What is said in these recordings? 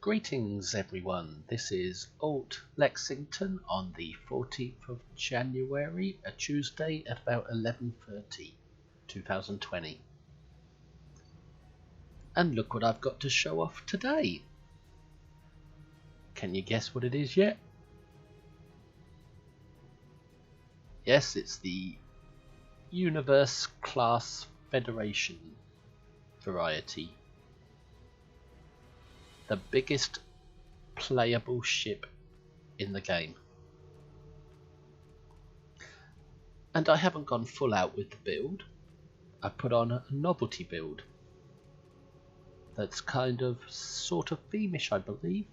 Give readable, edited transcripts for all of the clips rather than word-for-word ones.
Greetings everyone, this is Alt Lexington on the 14th of January, a Tuesday at about 11:30, 2020. And look what I've got to show off today. Can you guess what it is yet? Yes, it's the Universe Class Federation variety. The biggest playable ship in the game. And I haven't gone full out with the build. I put on a novelty build that's kind of sort of themish, I believe.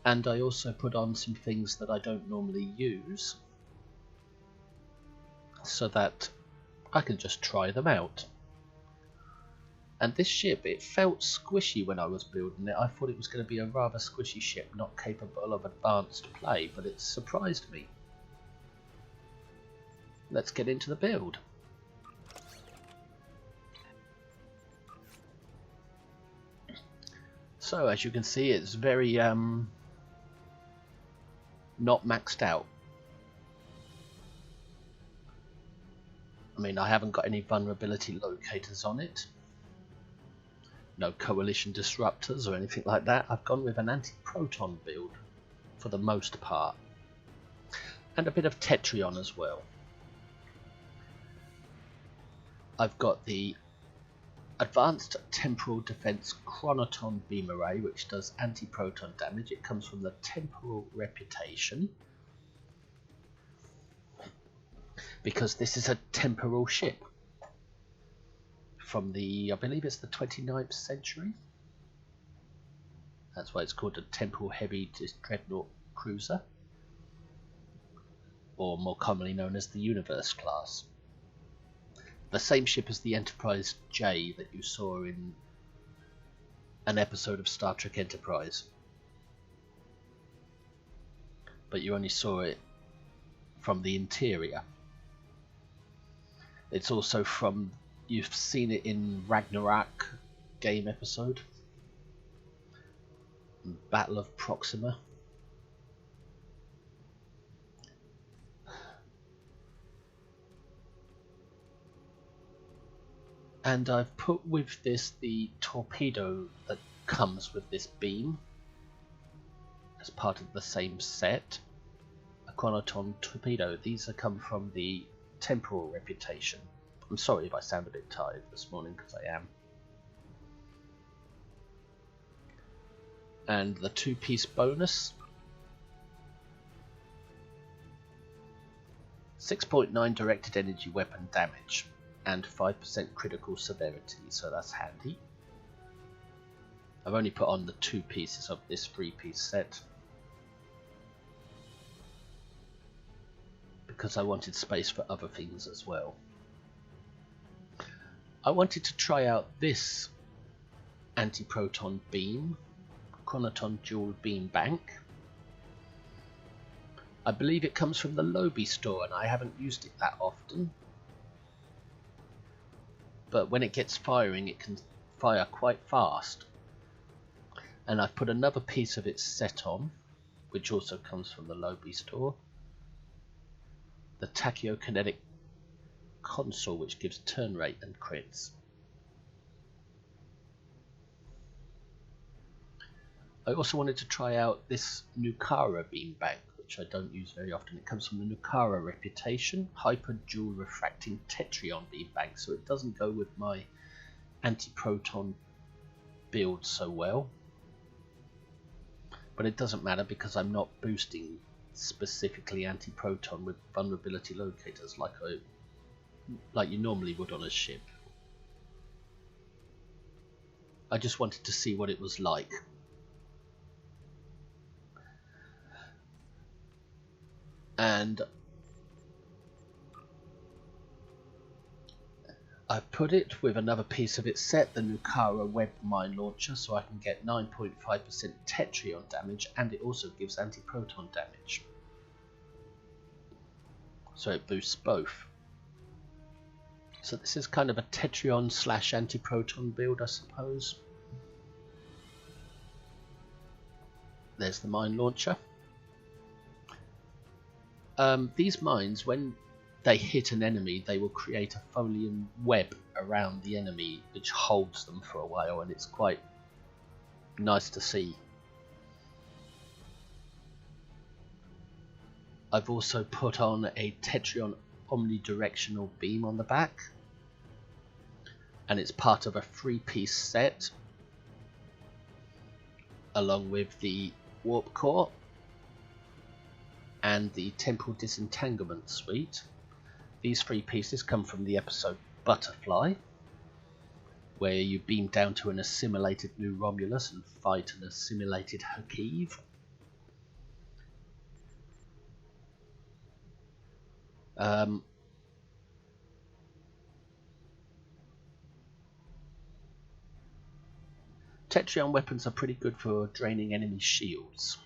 And I also put on some things that I don't normally use so that I can just try them out. And this ship, it felt squishy when I was building it. I thought it was going to be a rather squishy ship, not capable of advanced play, but it surprised me. Let's get into the build. So as you can see, it's very not maxed out. I mean, I haven't got any vulnerability locators on it. No coalition disruptors or anything like that. I've gone with an anti-proton build for the most part. And a bit of Tetrion as well. I've got the Advanced Temporal Defense Chronoton Beam Array, which does anti-proton damage. It comes from the Temporal reputation, because this is a temporal ship from the, I believe it's the 29th century. That's why it's called a Temporal Heavy Dreadnought Cruiser, or more commonly known as the Universe class. The same ship as the Enterprise J that you saw in an episode of Star Trek Enterprise, but you only saw it from the interior. It's also from, you've seen it in Ragnarok game episode, Battle of Proxima. And I've put with this the torpedo that comes with this beam as part of the same set. A Chronoton torpedo. These have come from the Temporal reputation. I'm sorry if I sound a bit tired this morning, because I am. And the 2-piece bonus. 6.9 directed energy weapon damage and 5% critical severity, so that's handy. I've only put on the 2 pieces of this 3-piece set because I wanted space for other things as well. I wanted to try out this anti-proton beam, Chronoton dual beam bank. I believe it comes from the Lobby store, and I haven't used it that often. But when it gets firing, it can fire quite fast. And I've put another piece of its set on, which also comes from the Lobby store. The tachyokinetic console, which gives turn rate and crits. I also wanted to try out this Nukara beam bank, which I don't use very often. It comes from the Nukara reputation, hyper dual refracting Tetrion beam bank, so it doesn't go with my anti-proton build so well. But it doesn't matter because I'm not boosting specifically anti-proton with vulnerability locators like you normally would on a ship. I just wanted to see what it was like. And I've put it with another piece of its set, the Nukara web mine launcher, so I can get 9.5% Tetrion damage, and it also gives anti-proton damage. So it boosts both. So this is kind of a Tetrion / anti-proton build, I suppose. There's the mine launcher. These mines, when they hit an enemy, they will create a folium web around the enemy which holds them for a while, and it's quite nice to see. I've also put on a Tetrion omnidirectional beam on the back, and it's part of a 3-piece set along with the warp core and the temporal disentanglement suite. These 3 pieces come from the episode Butterfly, where you beam down to an assimilated New Romulus and fight an assimilated Hakeev. Tetrion weapons are pretty good for draining enemy shields.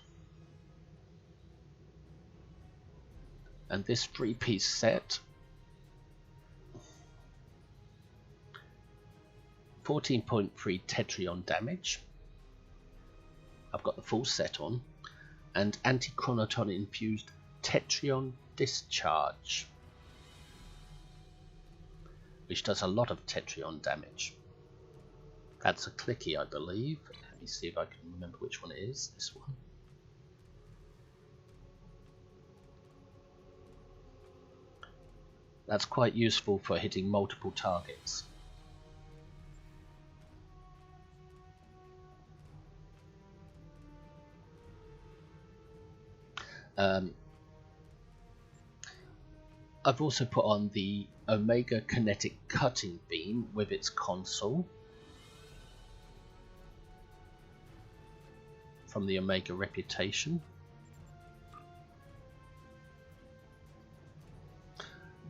And this 3-piece set, 14.3 Tetrion damage. I've got the full set on, and anti-chronoton infused Tetrion discharge, which does a lot of Tetrion damage. That's a clicky, I believe. Let me see if I can remember which one it is. This one. That's quite useful for hitting multiple targets. I've also put on the Omega Kinetic Cutting Beam with its console from the Omega Reputation.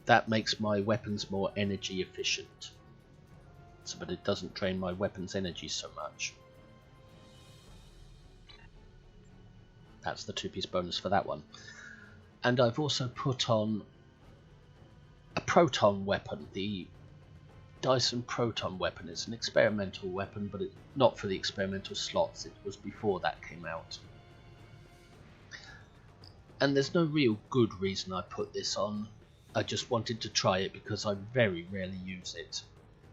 That makes my weapons more energy efficient, but it doesn't drain my weapons energy so much. That's the 2-piece bonus for that one. And I've also put on a proton weapon, the Dyson proton weapon. It's an experimental weapon, but it's not for the experimental slots. It was before that came out. And there's no real good reason I put this on. I just wanted to try it because I very rarely use it.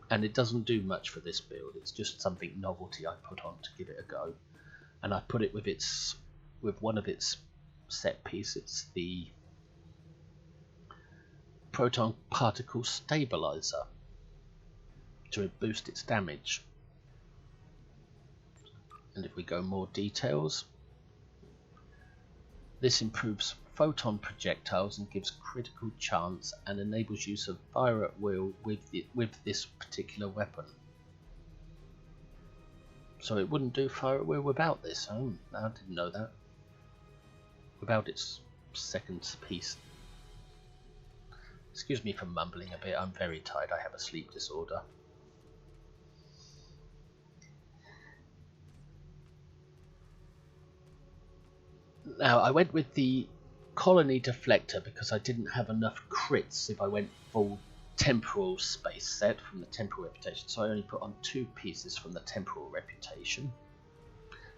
And it doesn't do much for this build. It's just something novelty I put on to give it a go. And I put it with one of its set pieces, the Proton Particle Stabilizer, to boost its damage. And if we go more details, this improves photon projectiles and gives critical chance and enables use of fire at will with this particular weapon. So it wouldn't do fire at will without this. Oh, I didn't know that. Without its second piece. Excuse me for mumbling a bit, I'm very tired, I have a sleep disorder. Now I went with the colony deflector because I didn't have enough crits if I went full temporal space set from the temporal reputation, so I only put on 2 pieces from the temporal reputation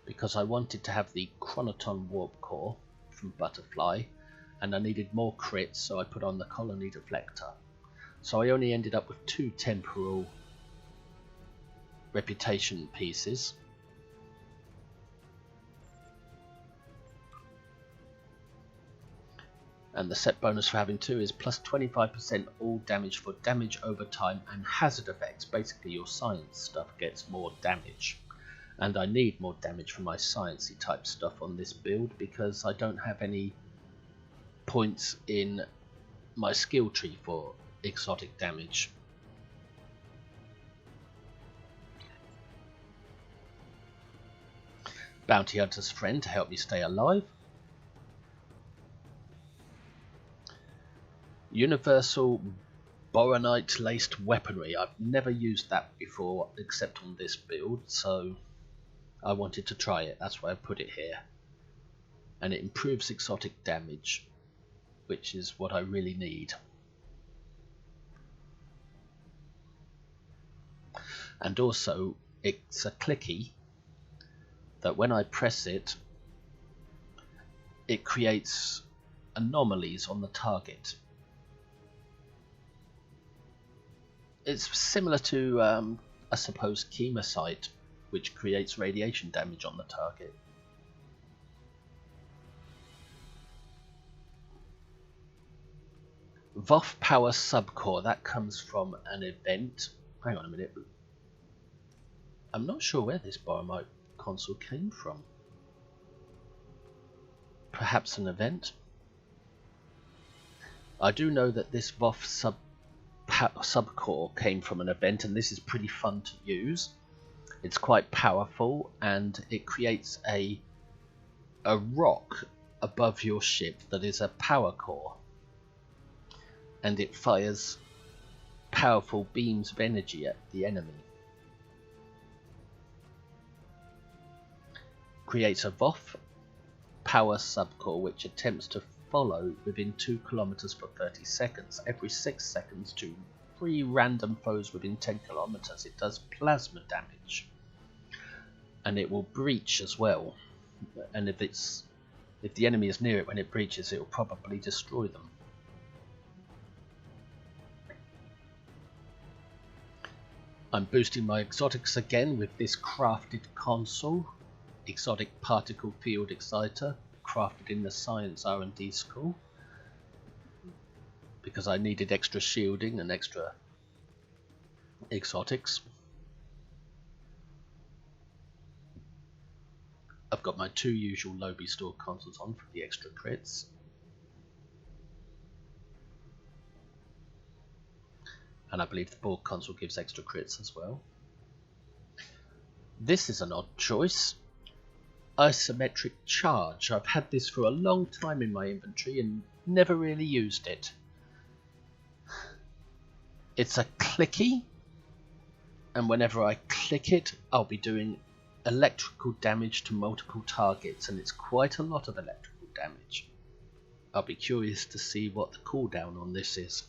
because I wanted to have the chronoton warp core from Butterfly and I needed more crits, so I put on the colony deflector. So I only ended up with 2 temporal reputation pieces. And the set bonus for having 2 is plus 25% all damage for damage over time and hazard effects. Basically your science stuff gets more damage. And I need more damage for my sciencey type stuff on this build because I don't have any points in my skill tree for exotic damage. Bounty Hunter's Friend to help me stay alive. Universal boronite laced weaponry. I've never used that before except on this build, so I wanted to try it. That's why I put it here. And it improves exotic damage, which is what I really need. And also it's a clicky that when I press it it creates anomalies on the target. It's similar to I suppose chemosite, which creates radiation damage on the target. VOF power subcore, that comes from an event. Hang on a minute. I'm not sure where this Borg console came from. Perhaps an event? I do know that this VOF subcore came from an event, and this is pretty fun to use. It's quite powerful, and it creates a rock above your ship that is a power core, and it fires powerful beams of energy at the enemy. Creates a VOF power subcore which attempts to follow within 2 kilometers for 30 seconds. Every 6 seconds to 3 random foes within 10 kilometers. It does plasma damage, and it will breach as well. And if the enemy is near it when it breaches, it will probably destroy them. I'm boosting my exotics again with this crafted console, exotic particle field exciter, crafted in the science R&D school, because I needed extra shielding and extra exotics. I've got my 2 usual Lobby store consoles on for the extra crits. And I believe the Borg console gives extra crits as well. This is an odd choice. Isometric charge. I've had this for a long time in my inventory and never really used it. It's a clicky, and whenever I click it, I'll be doing electrical damage to multiple targets, and it's quite a lot of electrical damage. I'll be curious to see what the cooldown on this is.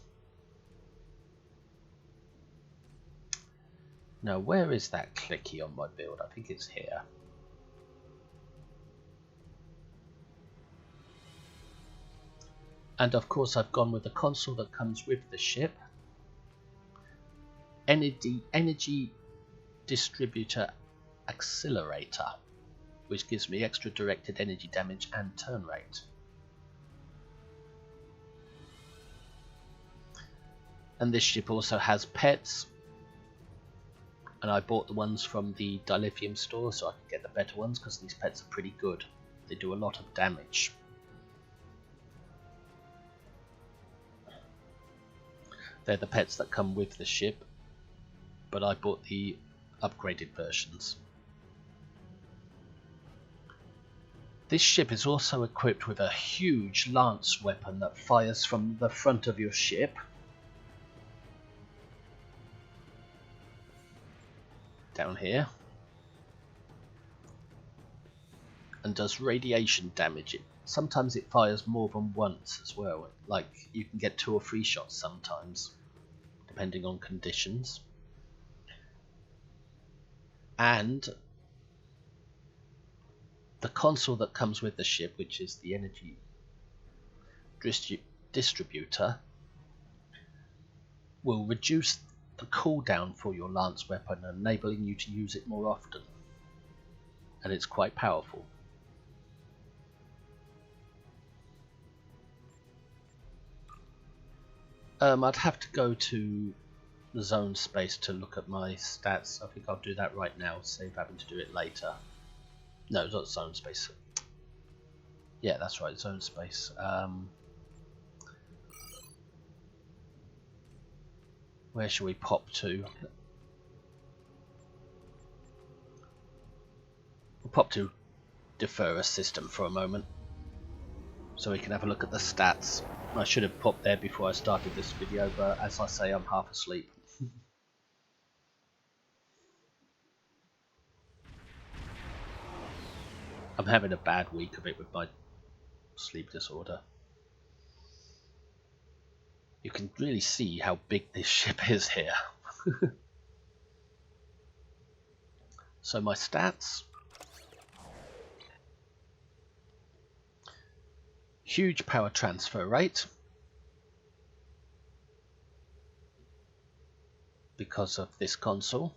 Now, where is that clicky on my build? I think it's here. And of course I've gone with the console that comes with the ship. Energy Distributor Accelerator, which gives me extra directed energy damage and turn rate. And this ship also has pets, and I bought the ones from the dilithium store so I could get the better ones, because these pets are pretty good. They do a lot of damage. They're the pets that come with the ship, but I bought the upgraded versions. This ship is also equipped with a huge lance weapon that fires from the front of your ship. Down here. And does radiation damage. Sometimes it fires more than once as well. Like, you can get 2 or 3 shots sometimes, depending on conditions. And the console that comes with the ship, which is the energy distributor, will reduce the cooldown for your lance weapon, enabling you to use it more often. And it's quite powerful. I'd have to go to the zone space to look at my stats. I think I'll do that right now, save having to do it later. No, it's not zone space. Yeah, that's right, zone space. Where shall we pop to? We'll pop to defer a system for a moment, so we can have a look at the stats. I should have popped there before I started this video, but as I say, I'm half asleep. I'm having a bad week of it with my sleep disorder. You can really see how big this ship is here. So my stats. Huge power transfer rate because of this console.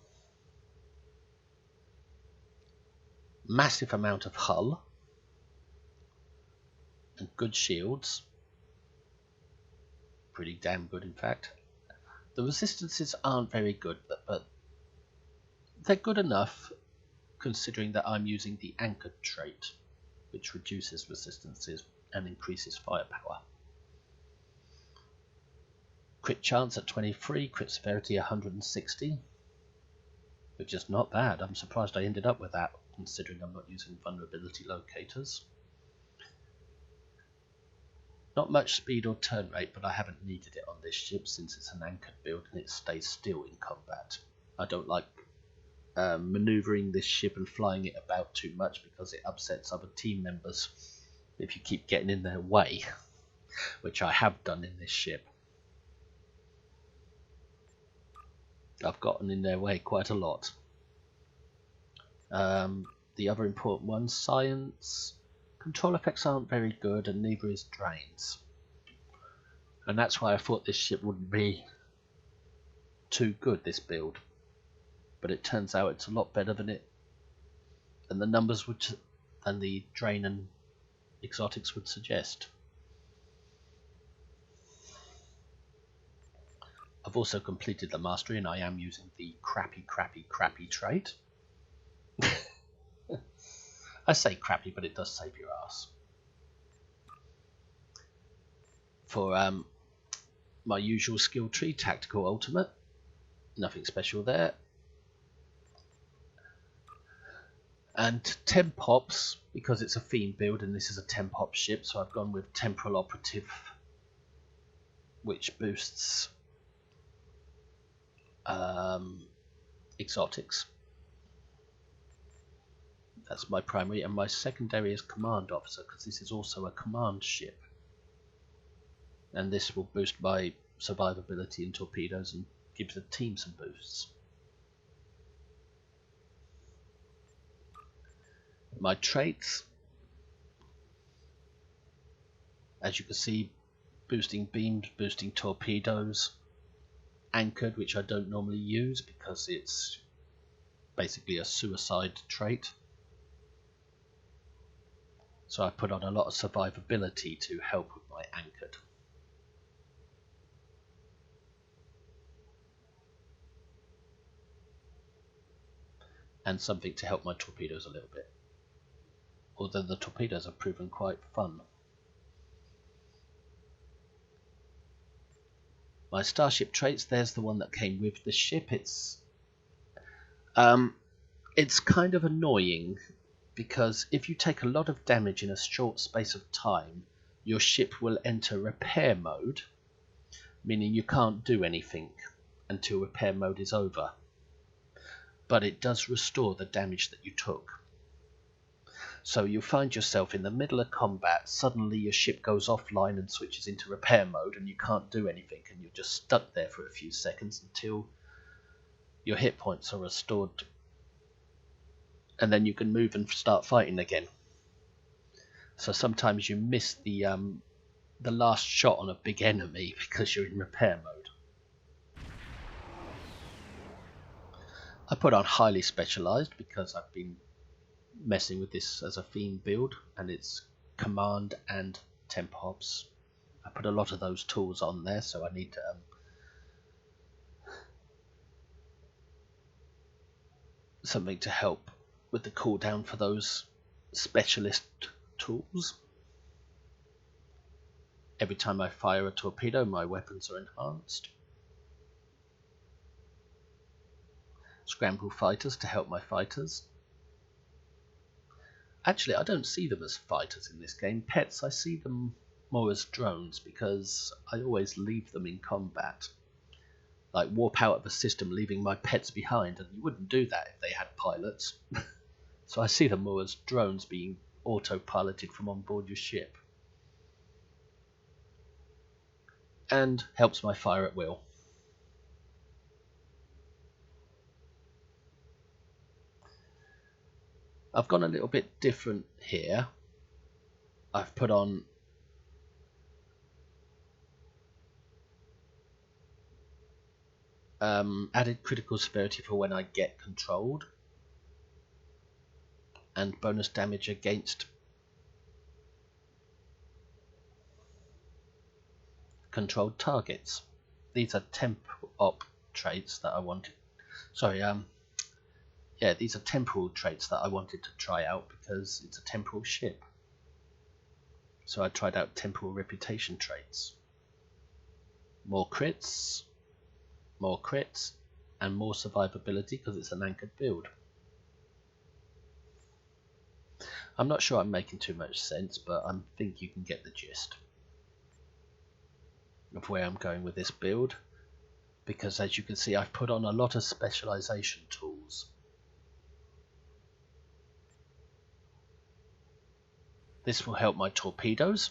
Massive amount of hull and good shields. Pretty damn good, in fact. The resistances aren't very good, but they're good enough considering that I'm using the anchored trait, which reduces resistances and increases firepower. Crit chance at 23, crit severity 160, which is not bad. I'm surprised I ended up with that, considering I'm not using vulnerability locators. Not much speed or turn rate, but I haven't needed it on this ship since it's an anchored build and it stays still in combat. I don't like maneuvering this ship and flying it about too much because it upsets other team members if you keep getting in their way, which I have done in this ship. I've gotten in their way quite a lot. The other important ones, science. Control effects aren't very good, and neither is drains. And that's why I thought this ship wouldn't be too good, this build. But it turns out it's a lot better than the numbers would, and the drain and exotics would suggest. I've also completed the mastery, and I am using the crappy trait. I say crappy, but it does save your ass. For my usual skill tree, tactical ultimate, nothing special there. And Tempops, because it's a theme build and this is a Tempop ship, so I've gone with Temporal Operative, which boosts exotics. That's my primary, and my secondary is Command Officer, because this is also a command ship. And this will boost my survivability in torpedoes and gives the team some boosts. My traits, as you can see, boosting beams, boosting torpedoes, anchored, which I don't normally use because it's basically a suicide trait. So I put on a lot of survivability to help with my anchored. And something to help my torpedoes a little bit. Although the torpedoes have proven quite fun. My starship traits, there's the one that came with the ship. It's kind of annoying because if you take a lot of damage in a short space of time, your ship will enter repair mode, meaning you can't do anything until repair mode is over. But it does restore the damage that you took. So you'll find yourself in the middle of combat, suddenly your ship goes offline and switches into repair mode and you can't do anything, and you're just stuck there for a few seconds until your hit points are restored, and then you can move and start fighting again. So sometimes you miss the last shot on a big enemy because you're in repair mode. I put on highly specialized because I've been messing with this as a theme build, and it's command and temp hops. I put a lot of those tools on there, so I need to something to help with the cooldown for those specialist tools. Every time I fire a torpedo, my weapons are enhanced. Scramble fighters to help my fighters. Actually, I don't see them as fighters in this game. Pets, I see them more as drones because I always leave them in combat. Like warp out of a system, leaving my pets behind, and you wouldn't do that if they had pilots. So I see them more as drones being auto-piloted from on board your ship. And helps my fire at will. I've gone a little bit different here. I've put on Added critical severity for when I get controlled, and bonus damage against controlled targets. These are temp op traits that I wanted. Sorry, yeah, these are temporal traits that I wanted to try out because it's a temporal ship. So I tried out temporal reputation traits. More crits, and more survivability because it's an anchored build. I'm not sure I'm making too much sense, but I think you can get the gist of where I'm going with this build, because as you can see I've put on a lot of specialization tools. This will help my torpedoes.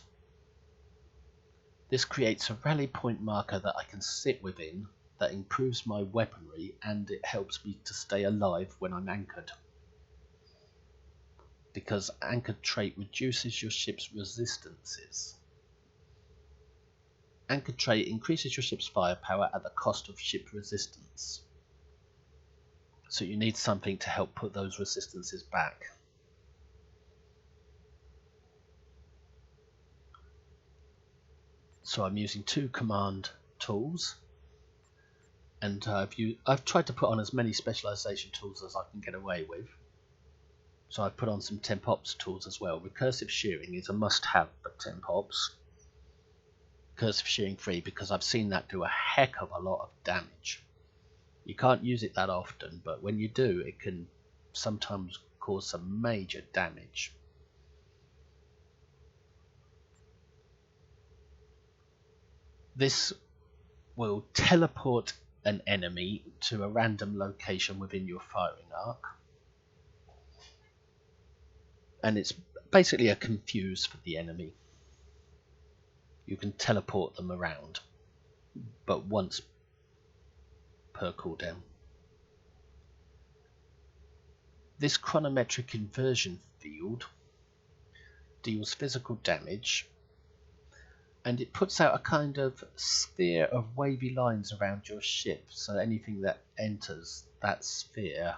This creates a rally point marker that I can sit within that improves my weaponry, and it helps me to stay alive when I'm anchored. Because anchored trait reduces your ship's resistances. Anchored trait increases your ship's firepower at the cost of ship resistance. So you need something to help put those resistances back. So I'm using 2 command tools, and I've tried to put on as many specialization tools as I can get away with. So I've put on some temp ops tools as well. Recursive shearing is a must-have for temp ops. Recursive shearing 3, because I've seen that do a heck of a lot of damage. You can't use it that often, but when you do, it can sometimes cause some major damage. This will teleport an enemy to a random location within your firing arc, and it's basically a confuse for the enemy. You can teleport them around, but once per cooldown. This chronometric inversion field deals physical damage, and it puts out a kind of sphere of wavy lines around your ship, so anything that enters that sphere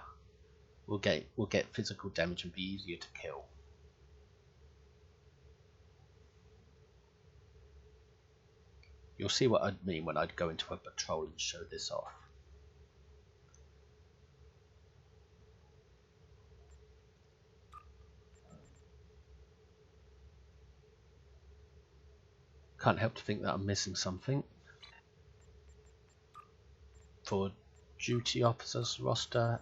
will get physical damage and be easier to kill. You'll see what I'd mean when I'd go into a patrol and show this off. Can't help to think that I'm missing something. For duty officers roster,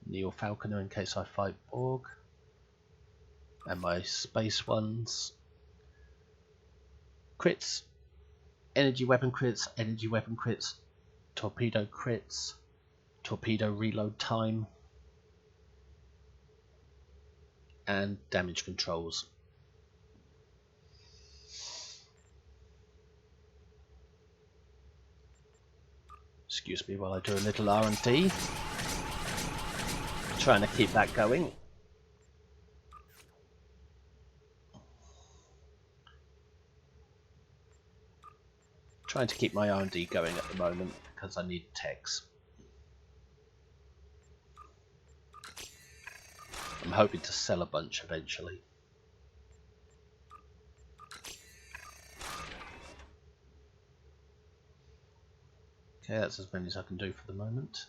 Neo Falconer in case I fight Borg, and my space ones. Crits, energy weapon crits, torpedo crits, torpedo reload time, and damage controls. Excuse me while I do a little R&D. Trying to keep that going. Trying to keep my R&D going at the moment because I need techs. I'm hoping to sell a bunch eventually. Okay, that's as many as I can do for the moment.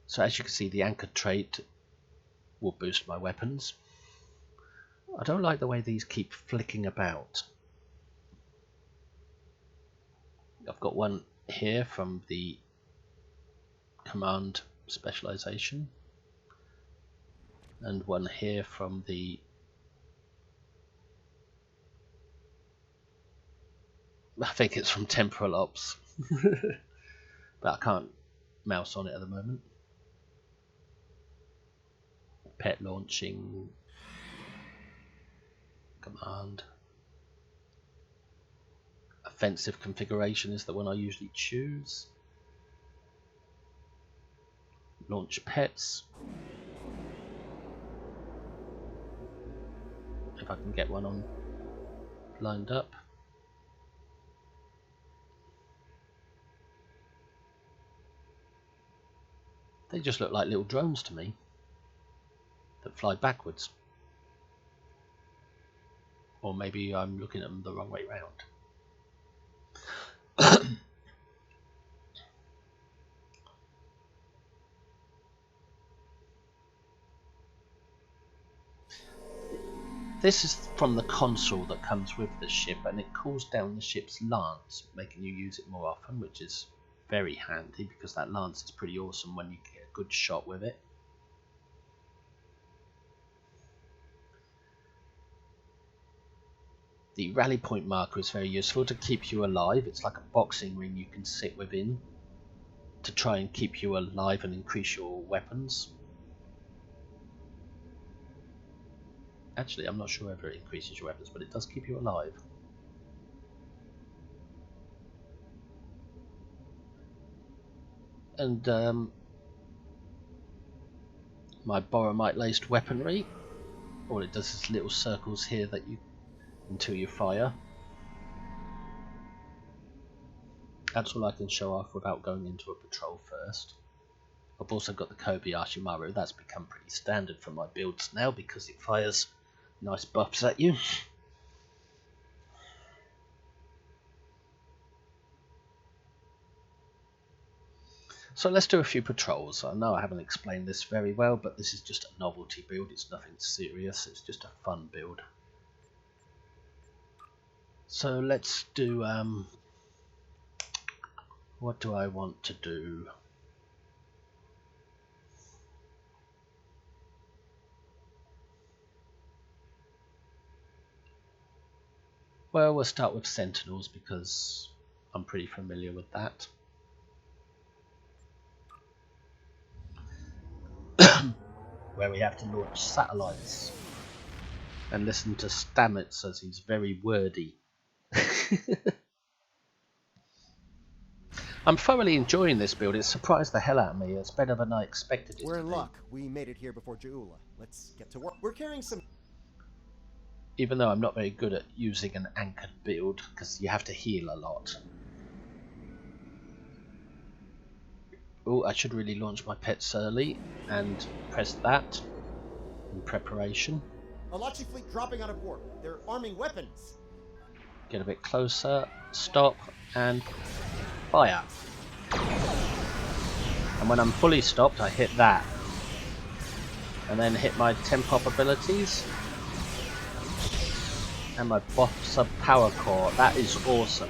So as you can see, the anchored trait will boost my weapons. I don't like the way these keep flicking about. I've got one here from the command specialization, and one here from the I think it's from Temporal Ops, but I can't mouse on it at the moment. Pet launching command. Offensive configuration is the one I usually choose. Launch pets. If I can get one on lined up. They just look like little drones to me that fly backwards. Or maybe I'm looking at them the wrong way round. This is from the console that comes with the ship, and it cools down the ship's lance, making you use it more often, which is very handy because that lance is pretty awesome when you get a good shot with it. The rally point marker is very useful to keep you alive. It's like a boxing ring you can sit within to try and keep you alive and increase your weapons. Actually, I'm not sure whether it increases your weapons, but it does keep you alive. And my boromite laced weaponry, all it does is little circles here that you until you fire. That's all I can show off without going into a patrol first. I've also got the Kobayashi Maru. That's become pretty standard for my builds now because it fires nice buffs at you. So let's do a few patrols. I know I haven't explained this very well, but this is just a novelty build. It's nothing serious. It's just a fun build. So let's do, what do I want to do? Well, we'll start with Sentinels because I'm pretty familiar with that. Where we have to launch satellites and listen to Stamets as he's very wordy. I'm thoroughly enjoying this build. It surprised the hell out of me. It's better than I expected it to be. We're in luck. We made it here before Jaula. Let's get to work. We're carrying some... Even though I'm not very good at using an anchored build, because you have to heal a lot. Oh, I should really launch my pets early and press that in preparation. Alachi fleet dropping out of warp. They're arming weapons. Get a bit closer, stop, and fire. And when I'm fully stopped, I hit that. And then hit my Temp-Up abilities. And my Bossa Power Core. That is awesome.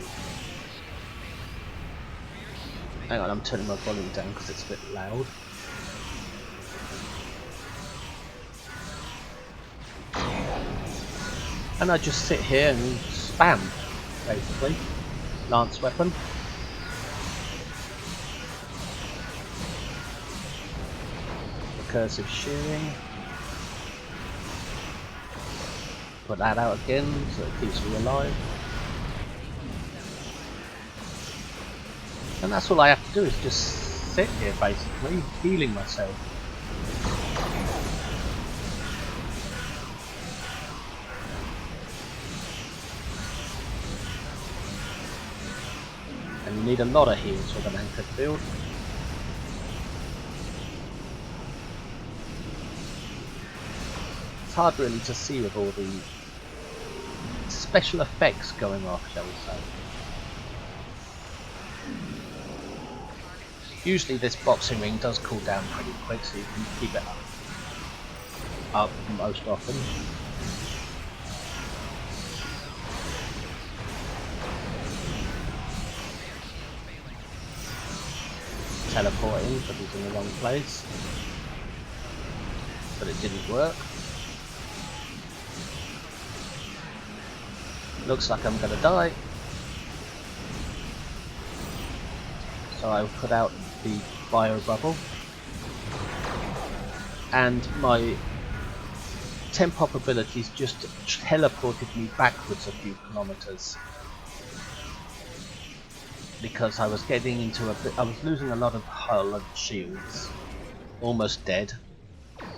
Hang on, I'm turning my volume down because it's a bit loud. And I just sit here and spam, basically. Lance weapon. Recursive shearing. Put that out again so it keeps me alive. And that's all I have to do is just sit here basically, healing myself. And you need a lot of heals with an anchored build. It's hard really to see with all the special effects going off, shall we say. Usually this boxing ring does cool down pretty quick, so you can keep it up most often. Teleporting, but he's in the wrong place. But it didn't work. Looks like I'm gonna die. So I put out the bio bubble. And my Temp-Up abilities just teleported me backwards a few kilometers. Because I was getting into a bit, I was losing a lot of hull and shields. Almost dead.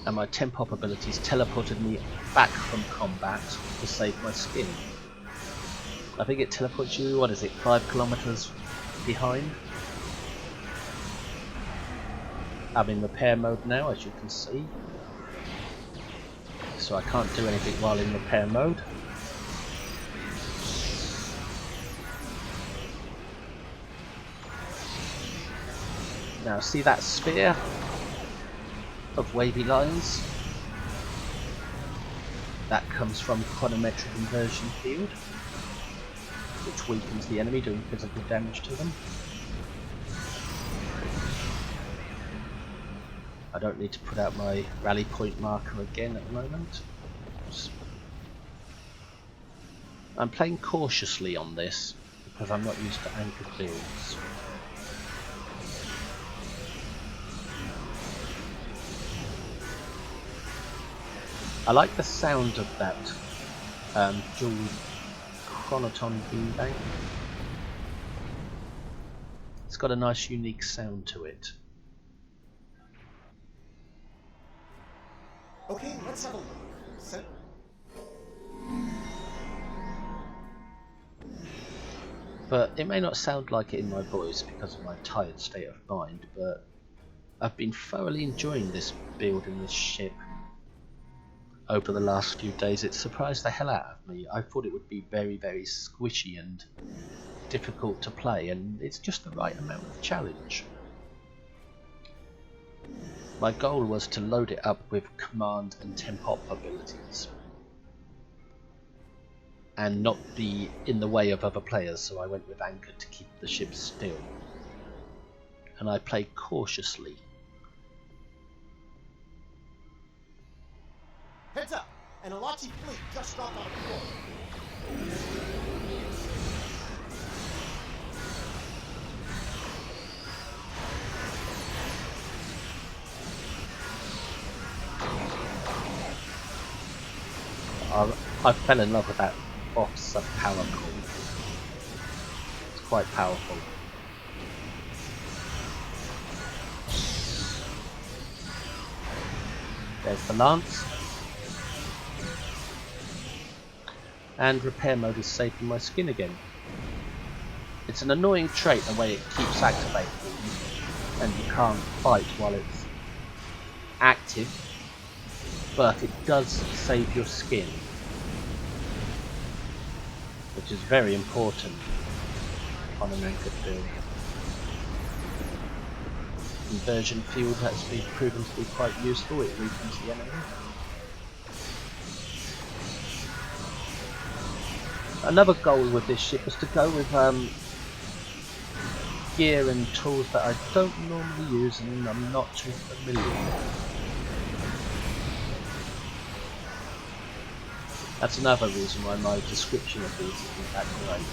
And my Temp-Up abilities teleported me back from combat to save my skin. I think it teleports you, what is it, 5 kilometers behind? I'm in repair mode now, as you can see. So I can't do anything while in repair mode. Now see that sphere of wavy lines? That comes from chronometric inversion field, which weakens the enemy, doing physical damage to them. I don't need to put out my rally point marker again at the moment. I'm playing cautiously on this because I'm not used to anchored builds. I like the sound of that dual chronoton beambank. It's got a nice unique sound to it. Okay, let's have a look. Set. But it may not sound like it in my voice because of my tired state of mind, but I've been thoroughly enjoying this build and this ship over the last few days. It surprised the hell out of me. I thought it would be very, very squishy and difficult to play, and it's just the right amount of challenge. My goal was to load it up with command and temp op abilities and not be in the way of other players, so I went with anchor to keep the ship still. And I played cautiously. Heads up! An Alachi fleet just dropped on the floor. I fell in love with that off-sub power call. It's quite powerful. There's the lance. And repair mode is saving my skin again. It's an annoying trait the way it keeps activating and you can't fight while it's active, but it does save your skin, which is very important on an anchored build. Inversion field has been proven to be quite useful, it weakens the enemy. Another goal with this ship is to go with gear and tools that I don't normally use and I'm not too familiar with. That's another reason why my description of these isn't that great.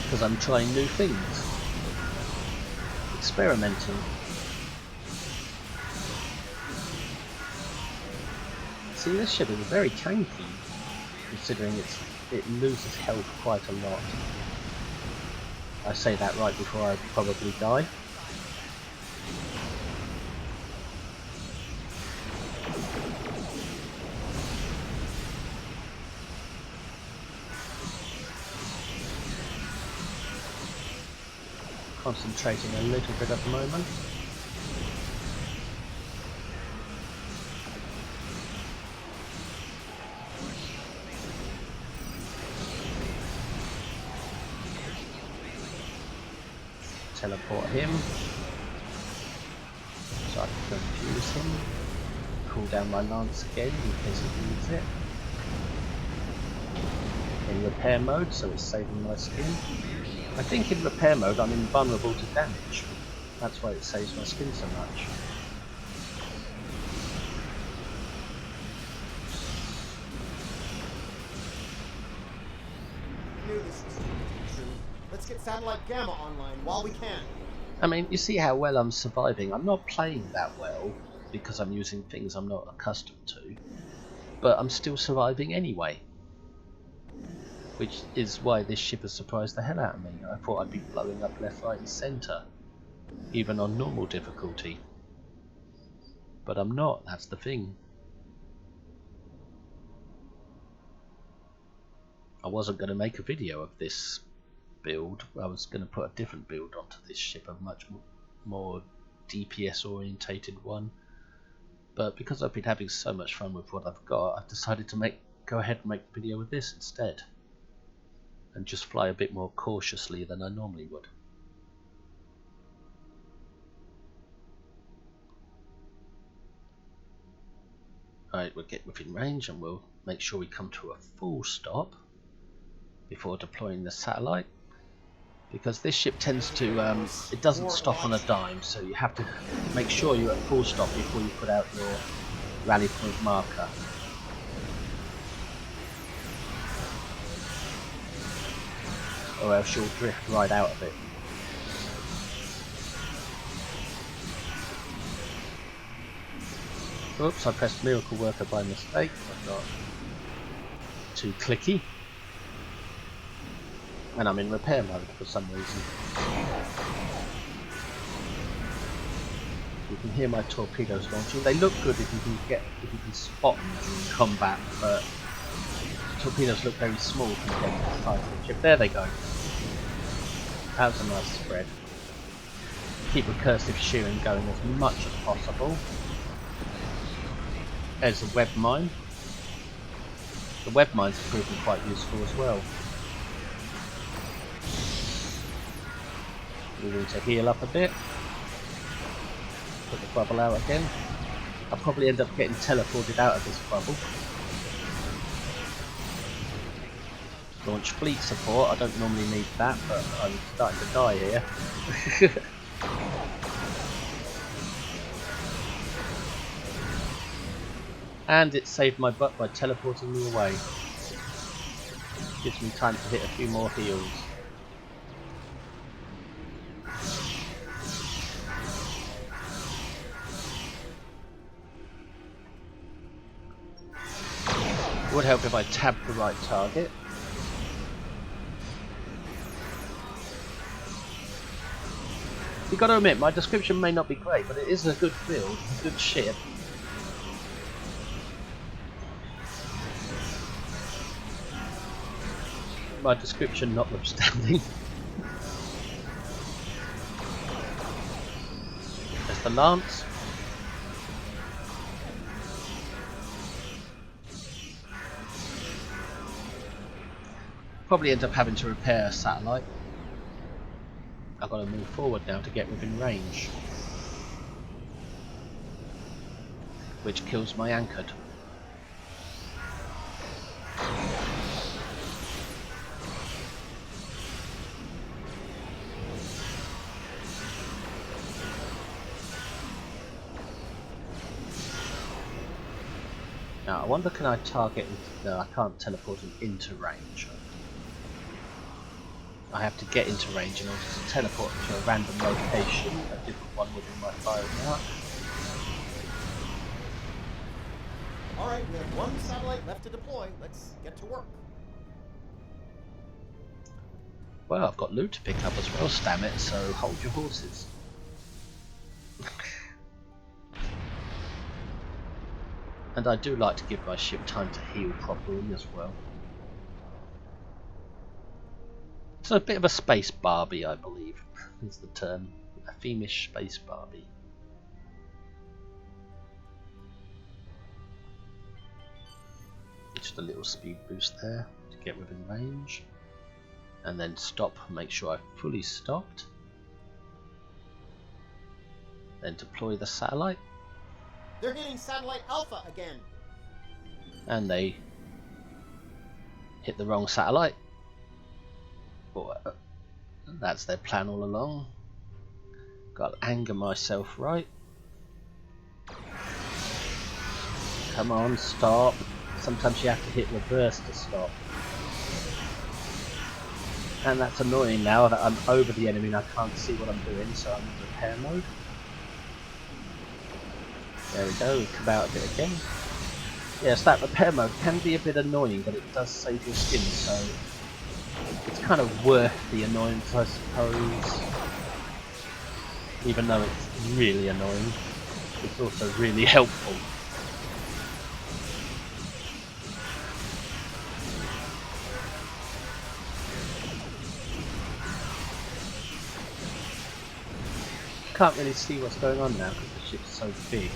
Because I'm trying new things. Experimenting. See, this ship is very tanky, considering it loses health quite a lot. I say that right before I probably die. Concentrating a little bit at the moment. Teleport him so I can confuse him. Cool down my lance again in case he needs it. In repair mode, so it's saving my skin. I think in repair mode I'm invulnerable to damage. That's why it saves my skin so much. I knew this was too good to be true. Let's get satellite Gamma online while we can. I mean, you see how well I'm surviving. I'm not playing that well because I'm using things I'm not accustomed to, but I'm still surviving anyway. Which is why this ship has surprised the hell out of me. I thought I'd be blowing up left, right and centre, even on normal difficulty. But I'm not, that's the thing. I wasn't going to make a video of this build. I was going to put a different build onto this ship, a much more DPS orientated one. But because I've been having so much fun with what I've got, I've decided to go ahead and make the video with this instead. And just fly a bit more cautiously than I normally would. Right, we'll get within range and we'll make sure we come to a full stop before deploying the satellite. Because this ship tends to, it doesn't stop on a dime, so you have to make sure you're at full stop before you put out your rally point marker. Or else you'll drift right out of it. Oops, I pressed Miracle Worker by mistake. I'm not too clicky. And I'm in repair mode for some reason. You can hear my torpedoes launching. They look good if you can spot them during combat, but torpedoes look very small compared to the size of the ship. There they go. That was a nice spread. Keep recursive shearing going as much as possible. There's a web mine. The web mines have proven quite useful as well. We need to heal up a bit. Put the bubble out again. I'll probably end up getting teleported out of this bubble. Launch fleet support. I don't normally need that, but I'm starting to die here. And it saved my butt by teleporting me away. Gives me time to hit a few more heals. It would help if I tabbed the right target. You've got to admit, my description may not be great, but it is a good build, a good ship. My description notwithstanding. There's the Lance. Probably end up having to repair a satellite. I've got to move forward now to get within range. Which kills my anchored. Now I wonder, can I target... No, I can't teleport him into range. I have to get into range in order to teleport to a random location, a different one within my firing arc. Alright, we have one satellite left to deploy. Let's get to work. Well, I've got loot to pick up as well, stamp it, so hold your horses. And I do like to give my ship time to heal properly as well. So a bit of a space Barbie, I believe, is the term. A theme-ish space Barbie. Just a little speed boost there to get within range. And then stop, make sure I've fully stopped. Then deploy the satellite. They're hitting satellite Alpha again. And they hit the wrong satellite. But that's their plan all along. Got to anger myself right. Come on, stop. Sometimes you have to hit reverse to stop. And that's annoying now that I'm over the enemy and I can't see what I'm doing, so I'm in repair mode. There we go, we come out of it again. Yes, that repair mode can be a bit annoying, but it does save your skin, so it's kind of worth the annoyance, I suppose. Even though it's really annoying, it's also really helpful. can't really see what's going on now because the ship's so big.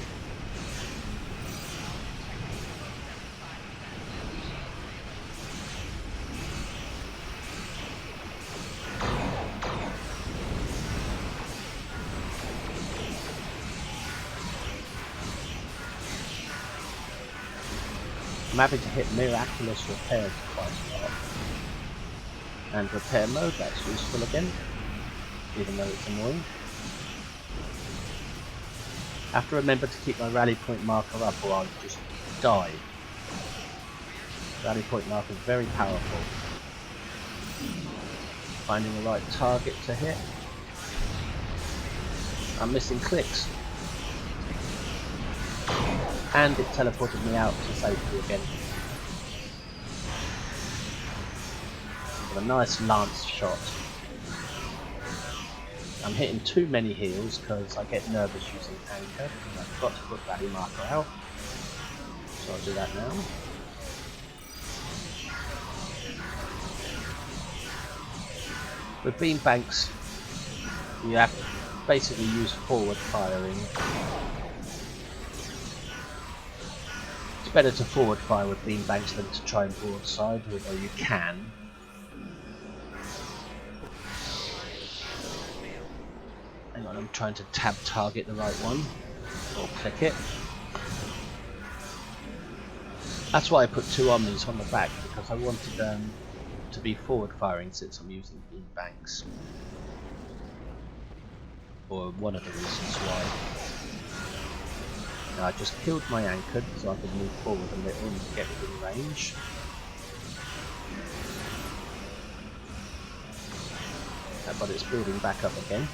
I'm having to hit miraculous repairs quite a lot. And repair mode, that's useful again, even though it's annoying. I have to remember to keep my rally point marker up or I'll just die. Rally point marker is very powerful. Finding the right target to hit. I'm missing clicks. And it teleported me out to safety again. With a nice lance shot. I'm hitting too many heals because I get nervous using anchor and I've got to put rally marker out. So I'll do that now. With beam banks, you have to basically use forward firing. It's better to forward fire with beam banks than to try and broadside, although you can. Hang on, I'm trying to tab target the right one, or click it. That's why I put two Omnis on the back, because I wanted to be forward firing since I'm using beam banks. Or one of the reasons why. Now I just killed my anchor so I could move forward a little and get within range. But it's building back up again.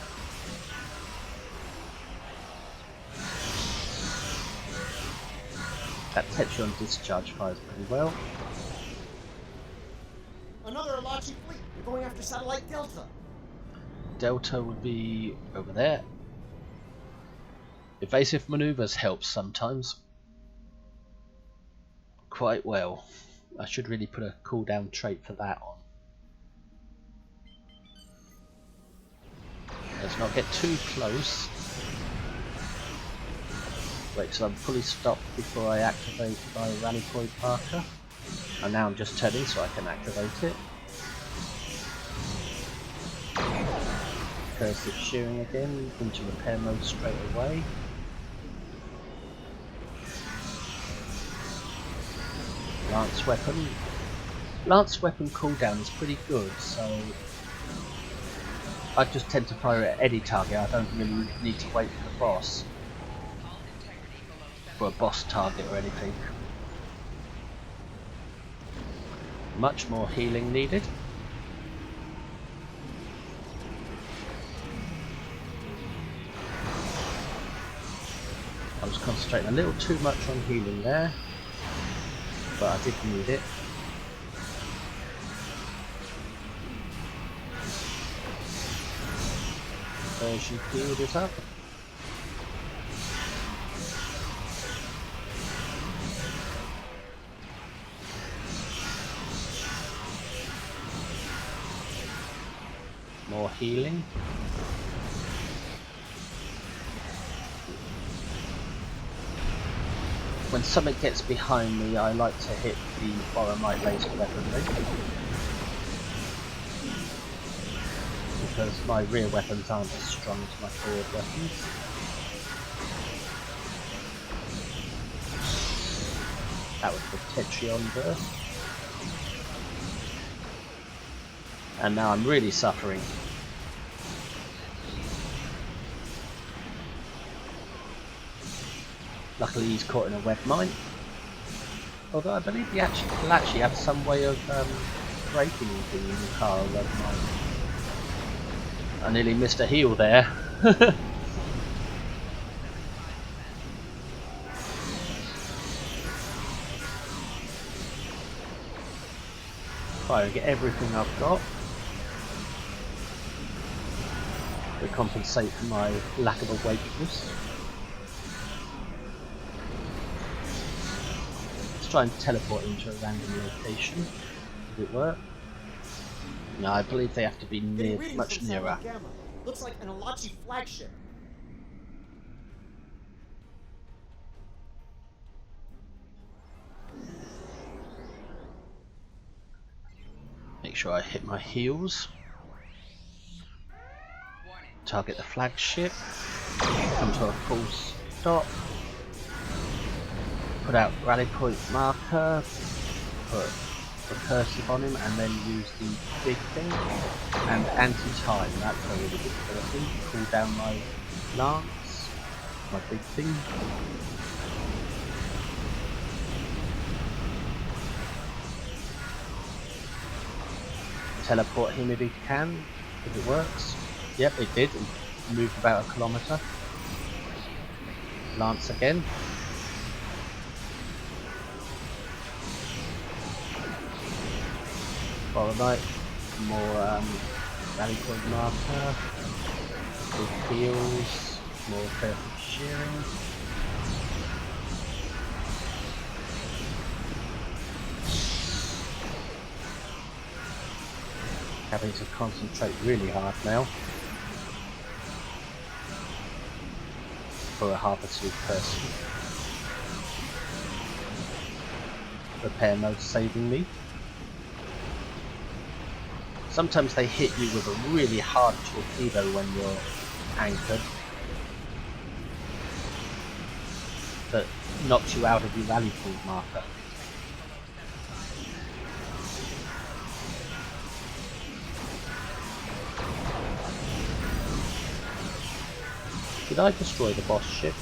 That Tetron discharge fires pretty well. Another Alachi fleet. We're going after satellite Delta. Delta would be over there. Evasive maneuvers help sometimes. Quite well. I should really put a cooldown trait for that on. Let's not get too close. Wait till I'm fully stopped before I activate my rally point marker. And now I'm just turning so I can activate it. Cursive shearing again, into repair mode straight away. Lance weapon. Lance weapon cooldown is pretty good, so I just tend to fire at any target. I don't really need to wait for the boss. For a boss target or anything. Much more healing needed. I was concentrating a little too much on healing there, but I did need it. Version field is up. More healing. When something gets behind me, I like to hit the boromite laser weaponry, because my rear weapons aren't as strong as my forward weapons. That was the Tetrion burst. And now I'm really suffering. Luckily he's caught in a web mine. Although I believe he'll actually have some way of breaking the Nucara web mine. I nearly missed a heal there. Fire and get everything I've got. To compensate for my lack of awakeness. Let's try and teleport into a random location. Does it work? No, I believe they have to be near, much nearer. Looks like an Alachi flagship. sure I hit my heels. Target the flagship. Come to a full stop. Put out rally point marker. Put recursive on him, and then use the big thing. And anti-time. That's a really good ability. Cool down my lance. My big thing. Teleport him if he can, if it works. Yep, it did. It moved about a kilometre. Lance again. Follow night. More rally point marker. Big heals. More perfect shearing. Having to concentrate really hard now for a harbour suit person. Repair mode saving me. Sometimes they hit you with a really hard torpedo when you're anchored that knocks you out of your rally point marker. Did I destroy the boss ship?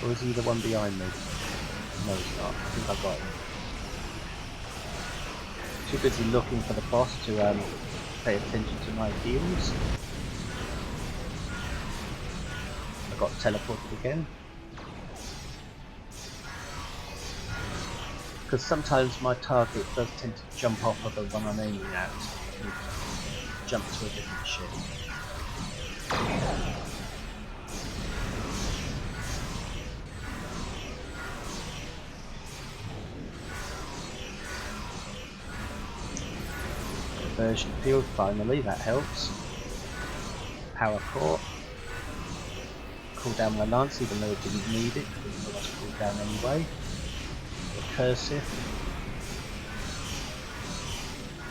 Or is he the one behind me? No, he's not. I think I got him. Too busy looking for the boss to pay attention to my heals. I got teleported again. Because sometimes my target does tend to jump off of the one I'm aiming at and jump to a different ship. Conversion field, finally, that helps. Power core. Cool down my lance, even though it didn't need it, because it was cooled down anyway. Recursive.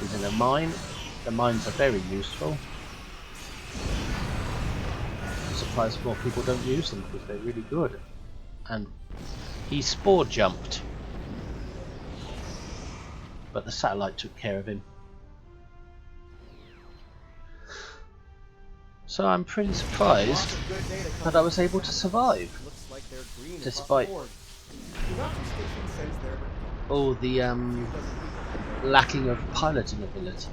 Using a mine. The mines are very useful. I'm surprised more people don't use them because they're really good. And he spore jumped, but the satellite took care of him. So I'm pretty surprised that I was able to survive, despite all the lacking of piloting ability.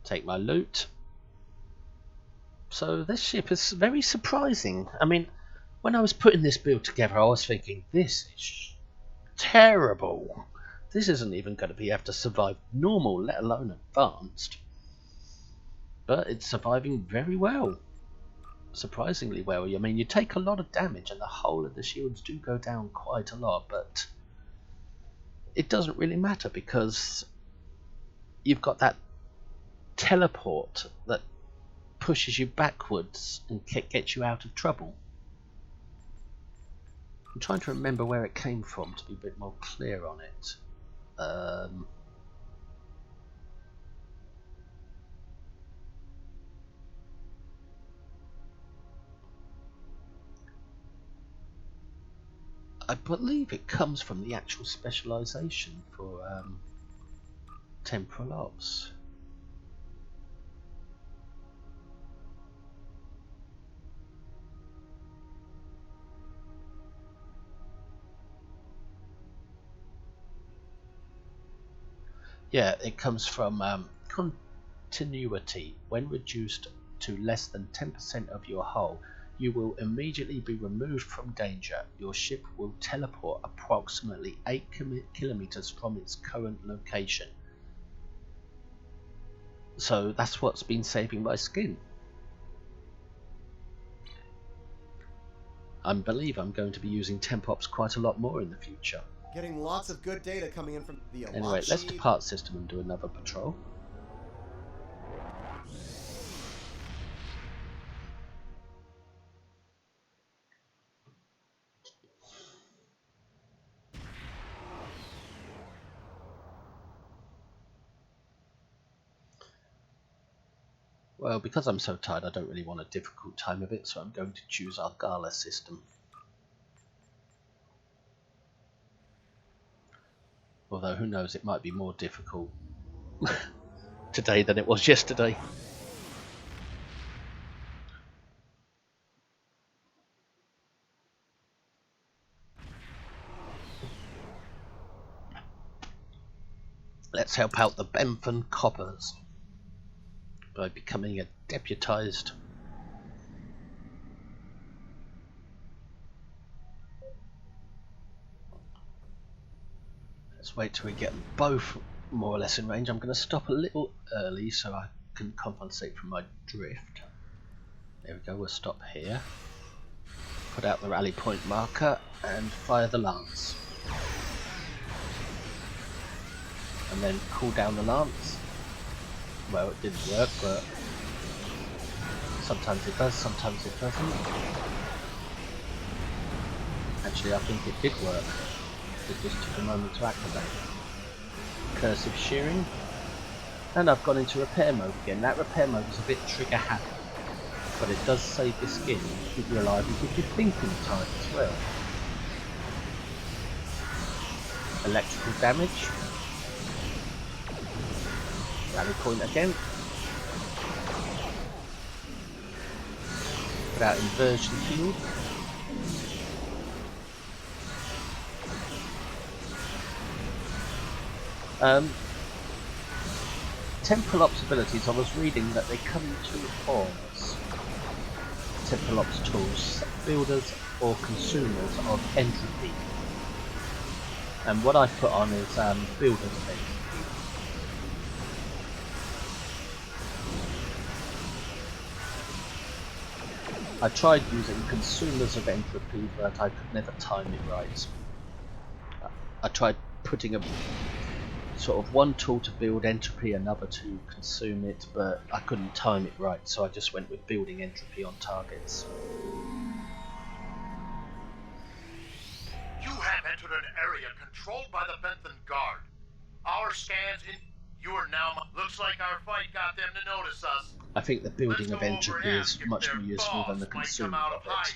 Take my loot. So this ship is very surprising. I mean, when I was putting this build together, I was thinking, this is terrible. This isn't even going to be able to survive normal, let alone advanced. But it's surviving very well. Surprisingly well. I mean, you take a lot of damage and the whole of the shields do go down quite a lot, but it doesn't really matter because you've got that teleport that pushes you backwards and gets you out of trouble. I'm trying to remember where it came from to be a bit more clear on it. I believe it comes from the actual specialisation for Temporal Ops. Yeah, it comes from continuity. When reduced to less than 10% of your hull, you will immediately be removed from danger. Your ship will teleport approximately 8 kilometers from its current location. So that's what's been saving my skin. I believe I'm going to be using Tempops quite a lot more in the future. Getting lots of good data coming in from the Anyway, let's depart system and do another patrol. Well, because I'm so tired, I don't really want a difficult time of it, so I'm going to choose our Gala system. Although, who knows, it might be more difficult today than it was yesterday. Let's help out the Bentham Coppers by becoming a deputized. Let's wait till we get them both more or less in range. I'm going to stop a little early so I can compensate for my drift. There we go, we'll stop here. Put out the rally point marker and fire the lance. And then cool down the lance. Well, it didn't work, but sometimes it does, sometimes it doesn't. Actually, I think it did work. It just took a moment to activate. Cursive shearing. And I've gone into repair mode again. That repair mode is a bit trigger happy, but it does save your skin, keep you alive and give you thinking time as well. Electrical damage. Rally point again. Put out inversion field. Temporal Ops abilities, I was reading that they come in two forms. Temporal Ops tools, builders or consumers of entropy. And what I put on is builders of entropy. I tried using consumers of entropy, but I could never time it right. I tried putting a sort of one tool to build entropy, another to consume it, but I couldn't time it right, so I just went with building entropy on targets. You have entered an area controlled by the Bentham Guard. Our scans in... You are now... Looks like our fight got them to notice us. I think the building of entropy is much more useful than the consuming of it.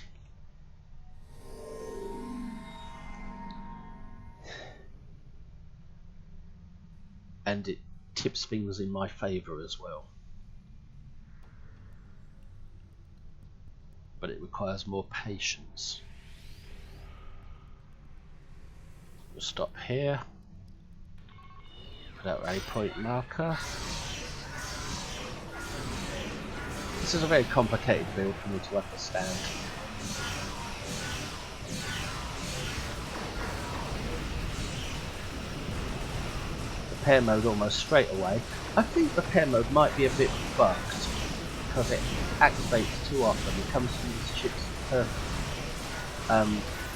And it tips things in my favour as well. But it requires more patience. We'll stop here. Put out rally point marker. This is a very complicated build for me to understand. Repair mode almost straight away. I think repair mode might be a bit bugged because it activates too often. It comes from this chip's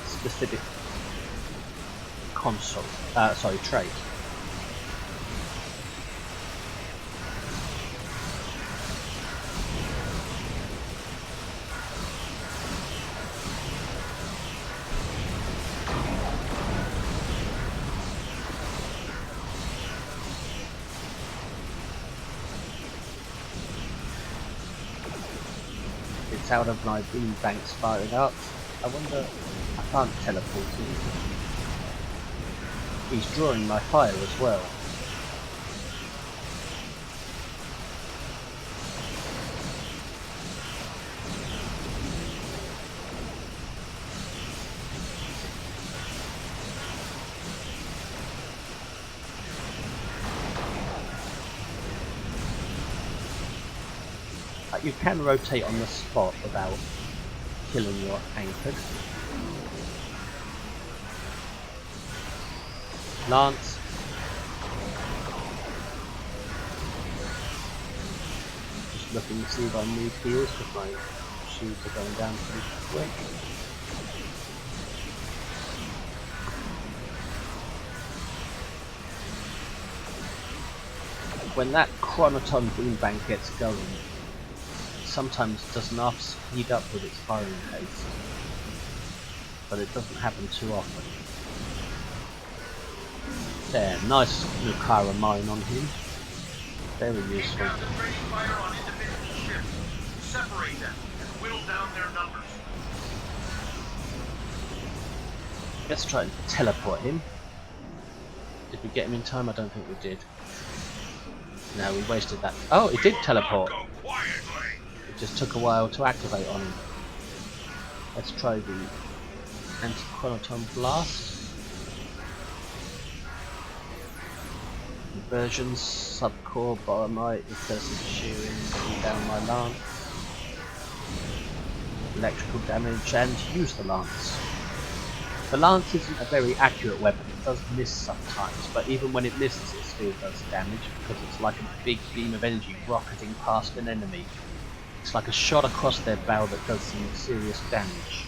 specific console, trait. Out of my beam banks firing up. I wonder, I can't teleport him. He's drawing my fire as well. You can rotate on the spot without killing your anchored. Lance. Just looking to see if I need heals because my shields are going down pretty quick. When that chronoton beam bank gets going, sometimes it doesn't half speed up with its firing pace, but it doesn't happen too often. There, nice Nukara mine on him. Very useful. numbers. Let's try and teleport him. Did we get him in time? I don't think we did. No, we wasted that. Oh, it did teleport. It just took a while to activate on him. Let's try the anti-chronoton blast. Inversions, subcore, boromite, recursive shearing, pull down my lance. Electrical damage, and use the lance. The lance isn't a very accurate weapon, it does miss sometimes, but even when it misses it still does damage because it's like a big beam of energy rocketing past an enemy. It's like a shot across their bow that does some serious damage.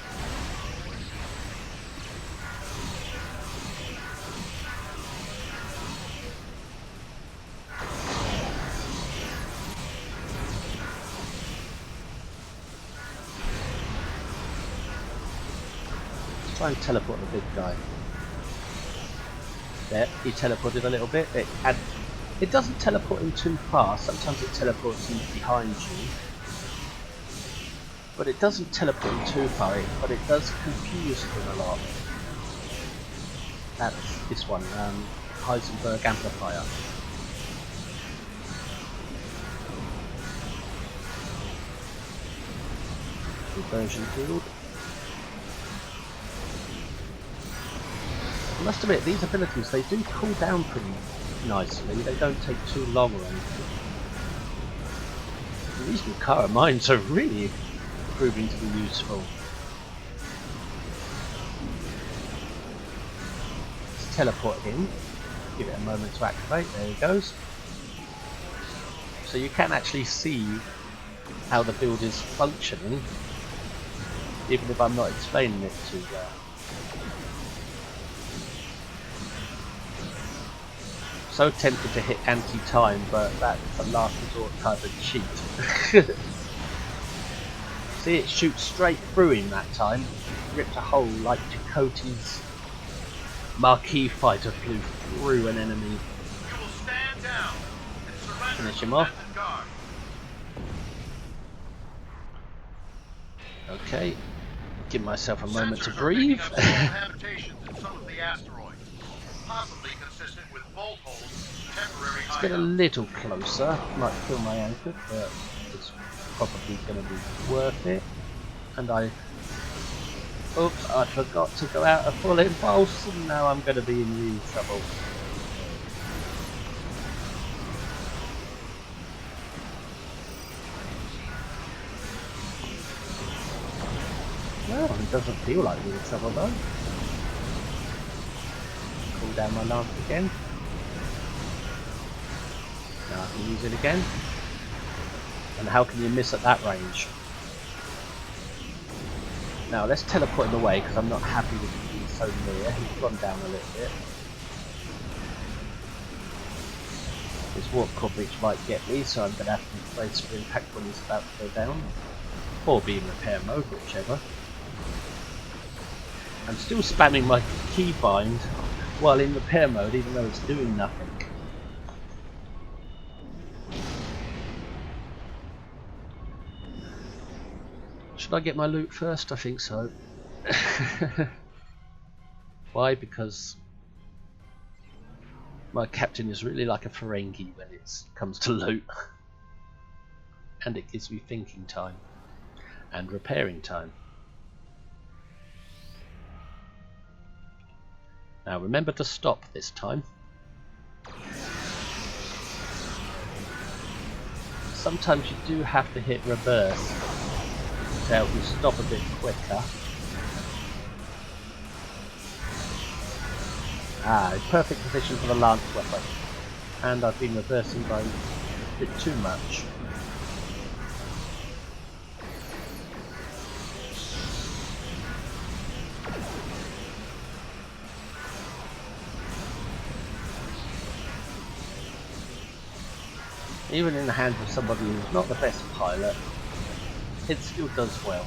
Try and teleport the big guy. There, he teleported a little bit. It doesn't teleport him too far. Sometimes it teleports him behind you, but it doesn't teleport him too far. But it does confuse him a lot. That's this one, Heisenberg amplifier. Inversion field. I must admit, these abilities, they do cool down pretty nicely, they don't take too long or anything. And these Mikara mines are really proving to be useful. Let's teleport him, give it a moment to activate, there he goes. So you can actually see how the build is functioning, even if I'm not explaining it too well. So tempted to hit anti-time, but that's a last resort type of cheat. See, it shoots straight through him that time. Ripped a hole like Chakotay's Marquis fighter flew through an enemy. You will stand down and surrender. Finish him off. Okay, give myself a moment to breathe. Habitations in some of the asteroids, possibly consistent with bolt holes, temporary. Let's get a little closer. Might kill my anchor, but it's probably going to be worth it. And oops, I forgot to go out a full impulse, and now I'm going to be in real trouble. Well, it doesn't feel like real trouble though. Pull down my lance again. Now I can use it again. And how can you miss at that range? Now let's teleport him away because I'm not happy with him being so near. He's gone down a little bit. His warp core breach might get me, so I'm going to have to brace for impact when he's about to go down. Or be in repair mode, whichever. I'm still spamming my keybind while in repair mode, even though it's doing nothing. Should I get my loot first? I think so. Why? Because my captain is really like a Ferengi when it comes to loot. And it gives me thinking time. And repairing time. Now remember to stop this time. Sometimes you do have to hit reverse to help you stop a bit quicker. Perfect position for the lance weapon. And I've been reversing by a bit too much. Even in the hands of somebody who's not the best pilot, it still does well.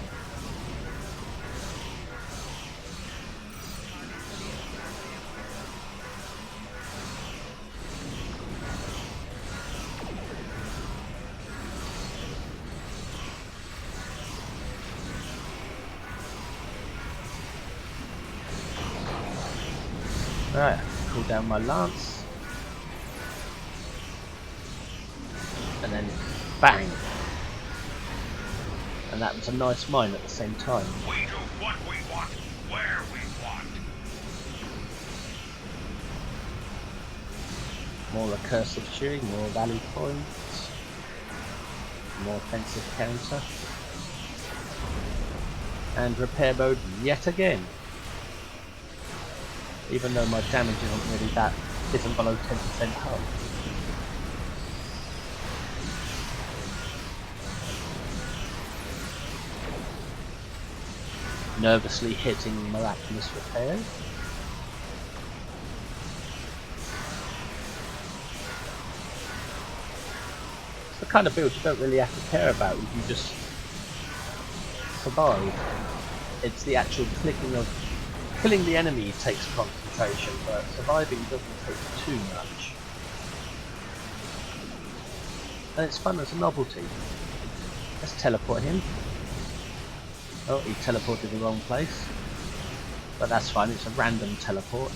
Right, cool down my lance. And then bang! And that was a nice mine at the same time. We do what we want, where we want. More recursive shooting, more rally points, more offensive counter. And repair mode yet again. Even though my damage isn't really that, isn't below 10% hull. Nervously hitting miraculous repairs. It's the kind of build you don't really have to care about if you just survive. It's the actual killing the enemy takes concentration, but surviving doesn't take too much. And it's fun as a novelty. Let's teleport him. Oh, he teleported the wrong place. But that's fine, it's a random teleport.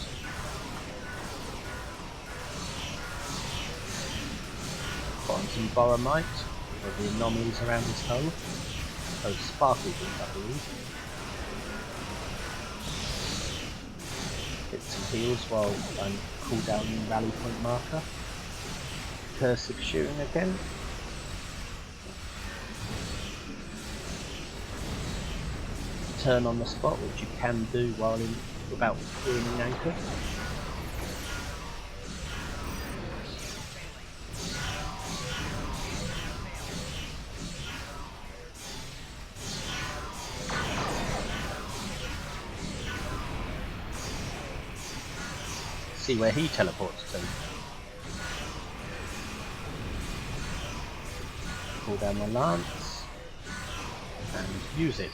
Put on some boromite, for the anomalies around his hull. Those sparkly things, I believe. Hit some heals while I cool down the rally point marker. Cursive shooting again. Turn on the spot, which you can do while without ruining anchor. See where he teleports to. Pull down my lance and use it.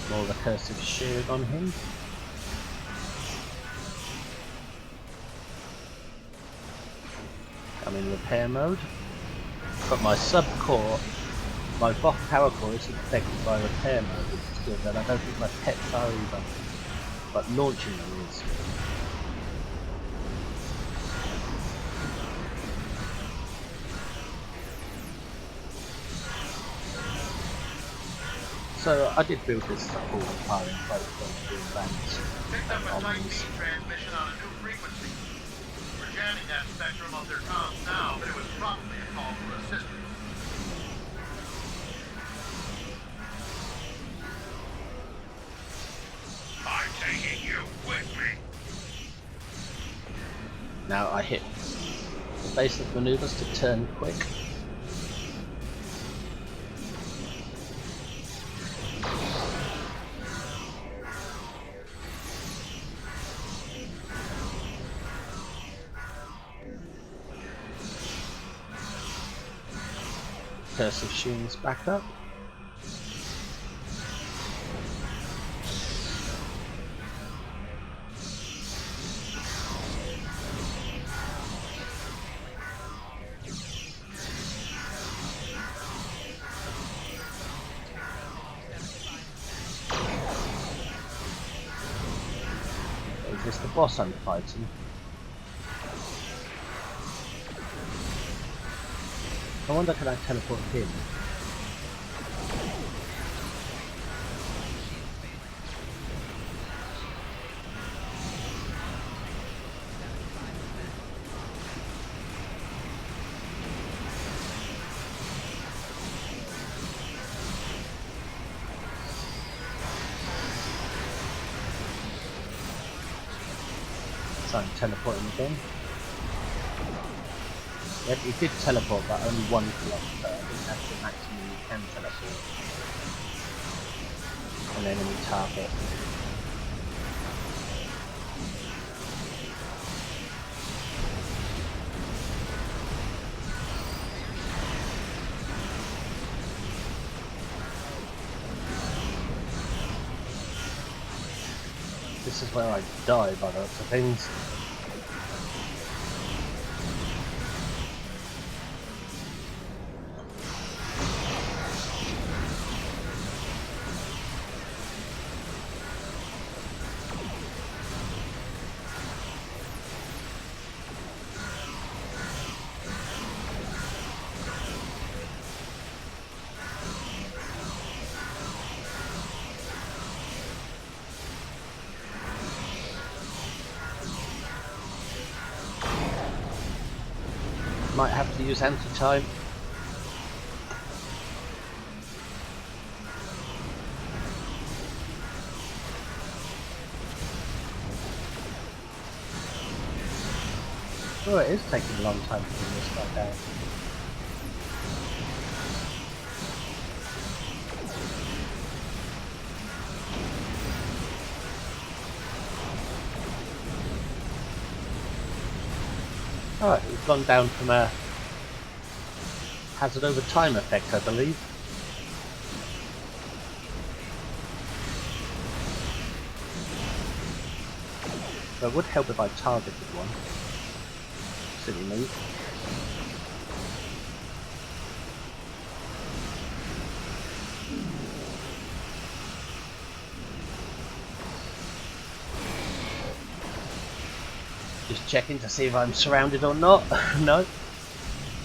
More recursive shield on him. I'm in repair mode. But my sub-core, my Voth power core isn't affected by repair mode, which is good, and I don't think my pets are either. But launching them is. So I did build this full firing both of bands. Picked up a tight beam transmission on a new frequency. We're jamming that spectrum of their comms now, but it was probably a call for assistance. I'm taking you with me. Now I hit the basic maneuvers to turn quick. Cursive shooting's back up. Is this the boss I'm fighting? I wonder, can I teleport him? Try and teleport him again. Yep, he did teleport, but only 1 kilometer. I think that's the maximum you can teleport. An enemy target. This is where I die by the looks of things. Might have to use anti-time. Oh, it is taking a long time to bring this stuff down. Alright, we've gone down from a hazard over time effect, I believe. So it would help if I targeted one. Silly me. Just checking to see if I'm surrounded or not. No.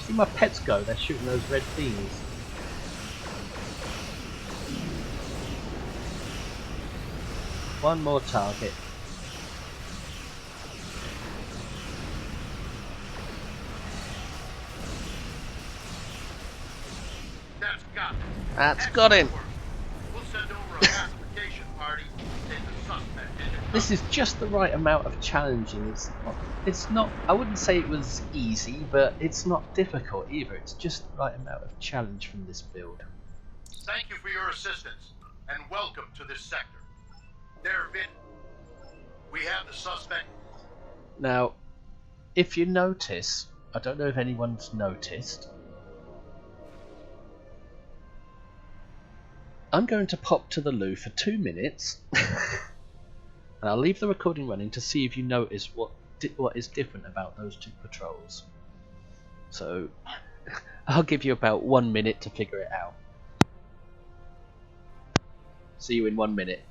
See my pets go, they're shooting those red beams. One more target. That's got him. We'll send over a pacification party to take the suspect into This is just the right amount of challenging. It's not, I wouldn't say it was easy, but it's not difficult either. It's just the right amount of challenge from this build. Thank you for your assistance, and welcome to this sector. We have the suspect. Now, if you notice, I don't know if anyone's noticed, I'm going to pop to the loo for 2 minutes, and I'll leave the recording running to see if you notice what is different about those two patrols. So, I'll give you about 1 minute to figure it out. See you in 1 minute.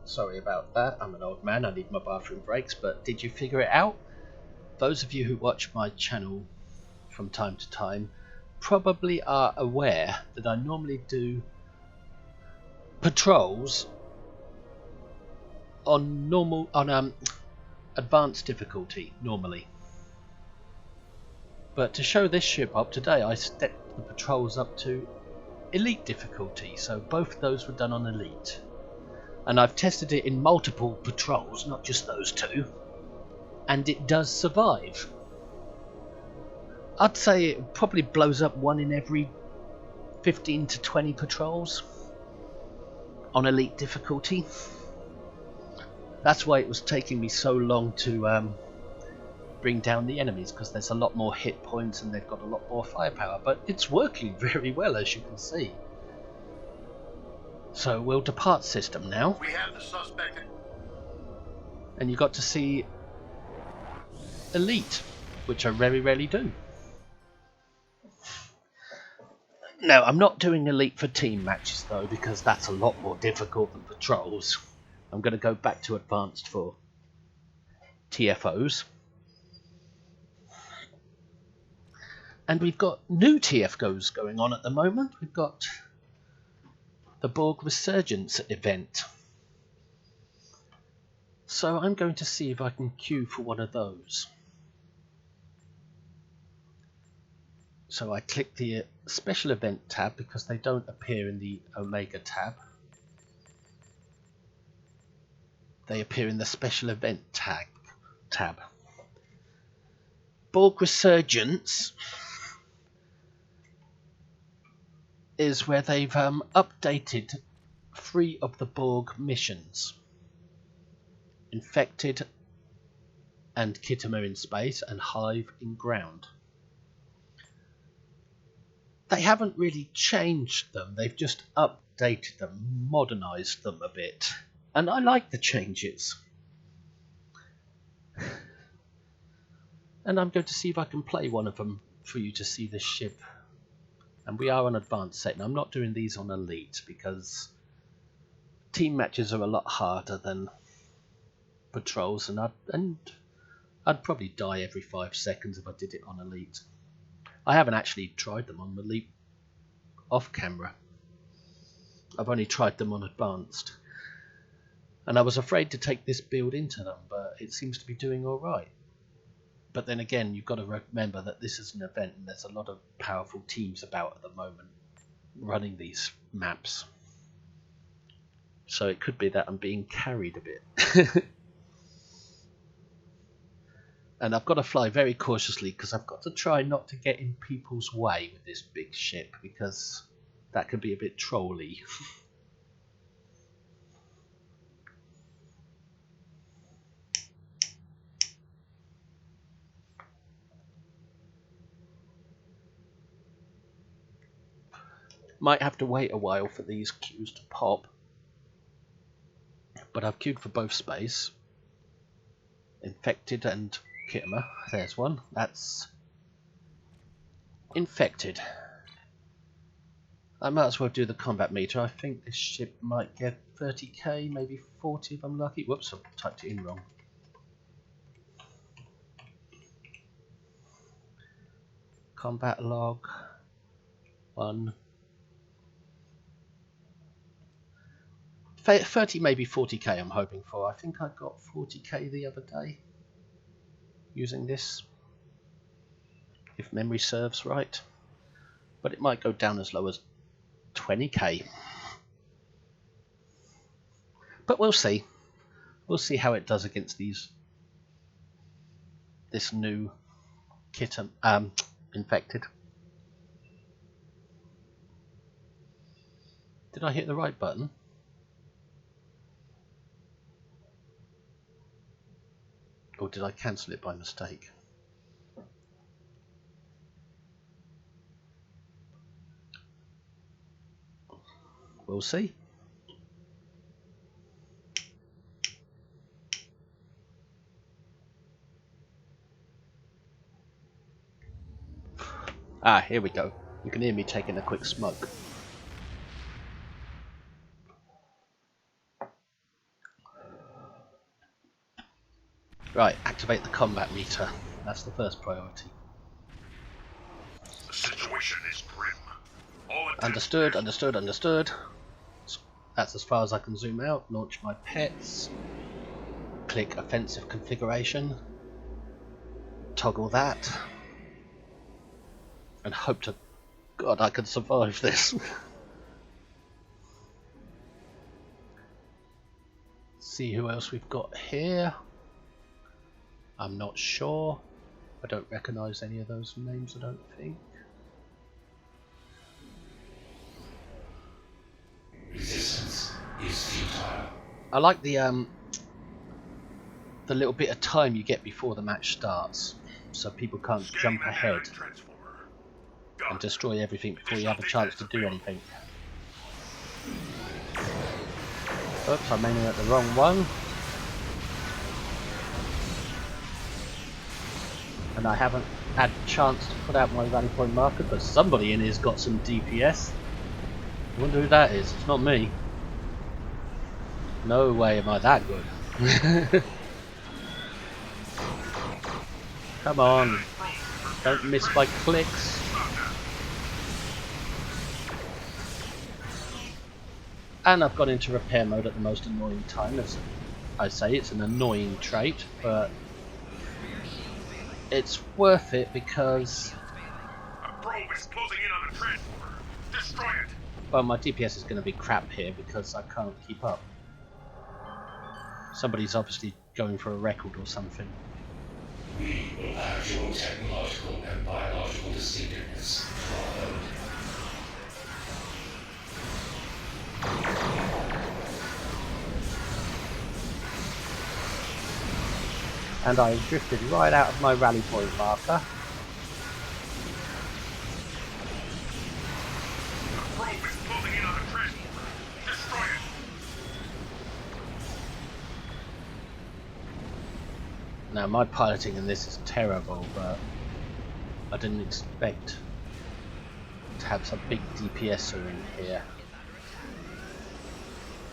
Sorry about that, I'm an old man, I need my bathroom breaks, but did you figure it out? Those of you who watch my channel from time to time probably are aware that I normally do patrols on advanced difficulty normally. But to show this ship up today, I stepped the patrols up to elite difficulty, so both those were done on elite. And I've tested it in multiple patrols, not just those two, and it does survive. I'd say it probably blows up 1 in every 15 to 20 patrols on elite difficulty. That's why it was taking me so long to bring down the enemies, because there's a lot more hit points and they've got a lot more firepower, but it's working very well, as you can see. So we'll depart system now. We have the suspect. And you got to see elite, which I very rarely do. No, I'm not doing Elite for team matches though, because that's a lot more difficult than patrols. I'm going to go back to Advanced for TFOs. And we've got new TFOs going on at the moment. We've got the Borg Resurgence event. So I'm going to see if I can queue for one of those. So I click the special event tab because they don't appear in the Omega tab. They appear in the special event tab. Borg Resurgence is where they've updated 3 of the Borg missions. Infected and Kittimer in space and Hive in ground. They haven't really changed them, they've just updated them, modernised them a bit. And I like the changes. And I'm going to see if I can play one of them for you to see this ship. And we are on Advanced set, and I'm not doing these on Elite because team matches are a lot harder than patrols, and I'd probably die every 5 seconds if I did it on Elite. I haven't actually tried them on Elite off camera. I've only tried them on Advanced. And I was afraid to take this build into them, but it seems to be doing alright. But then again, you've got to remember that this is an event and there's a lot of powerful teams about at the moment running these maps. So it could be that I'm being carried a bit. And I've got to fly very cautiously because I've got to try not to get in people's way with this big ship, because that could be a bit trolly. Might have to wait a while for these queues to pop. But I've queued for both space. Infected and Kittimer. There's one. That's Infected. I might as well do the combat meter. I think this ship might get 30k, maybe 40 if I'm lucky. Whoops, I've typed it in wrong. Combat log. 1. 30, maybe 40k I'm hoping for. I think I got 40k the other day using this, if memory serves right. But it might go down as low as 20k. But we'll see. We'll see how it does against this new kitten, Infected. Did I hit the right button? Or did I cancel it by mistake? We'll see. Ah, here we go. You can hear me taking a quick smoke. Right, activate the combat meter. That's the first priority. The situation is grim. All Understood, understood, understood. That's as far as I can zoom out. Launch my pets. Click offensive configuration. Toggle that. And hope to God I can survive this. See who else we've got here. I'm not sure. I don't recognise any of those names, I don't think. Resistance is futile. I like the little bit of time you get before the match starts, so people can't jump ahead and destroy everything before you have a chance to do anything. Oops, I'm aiming at the wrong one. And I haven't had a chance to put out my rally point marker, but somebody in here's got some DPS. I wonder who that is. It's not me. No way am I that good. Come on. Don't miss my clicks. And I've gone into repair mode at the most annoying time. As I say, it's an annoying trait, but it's worth it because A probe is closing in on the transporter. Destroy it. well, my DPS is going to be crap here because I can't keep up. Somebody's obviously going for a record or something. We will add your technological and biological distinctiveness to our load. And I drifted right out of my rally point marker. A probe is closing in on the transporter. Destroy it. Now my piloting in this is terrible, but I didn't expect to have some big DPSer in here.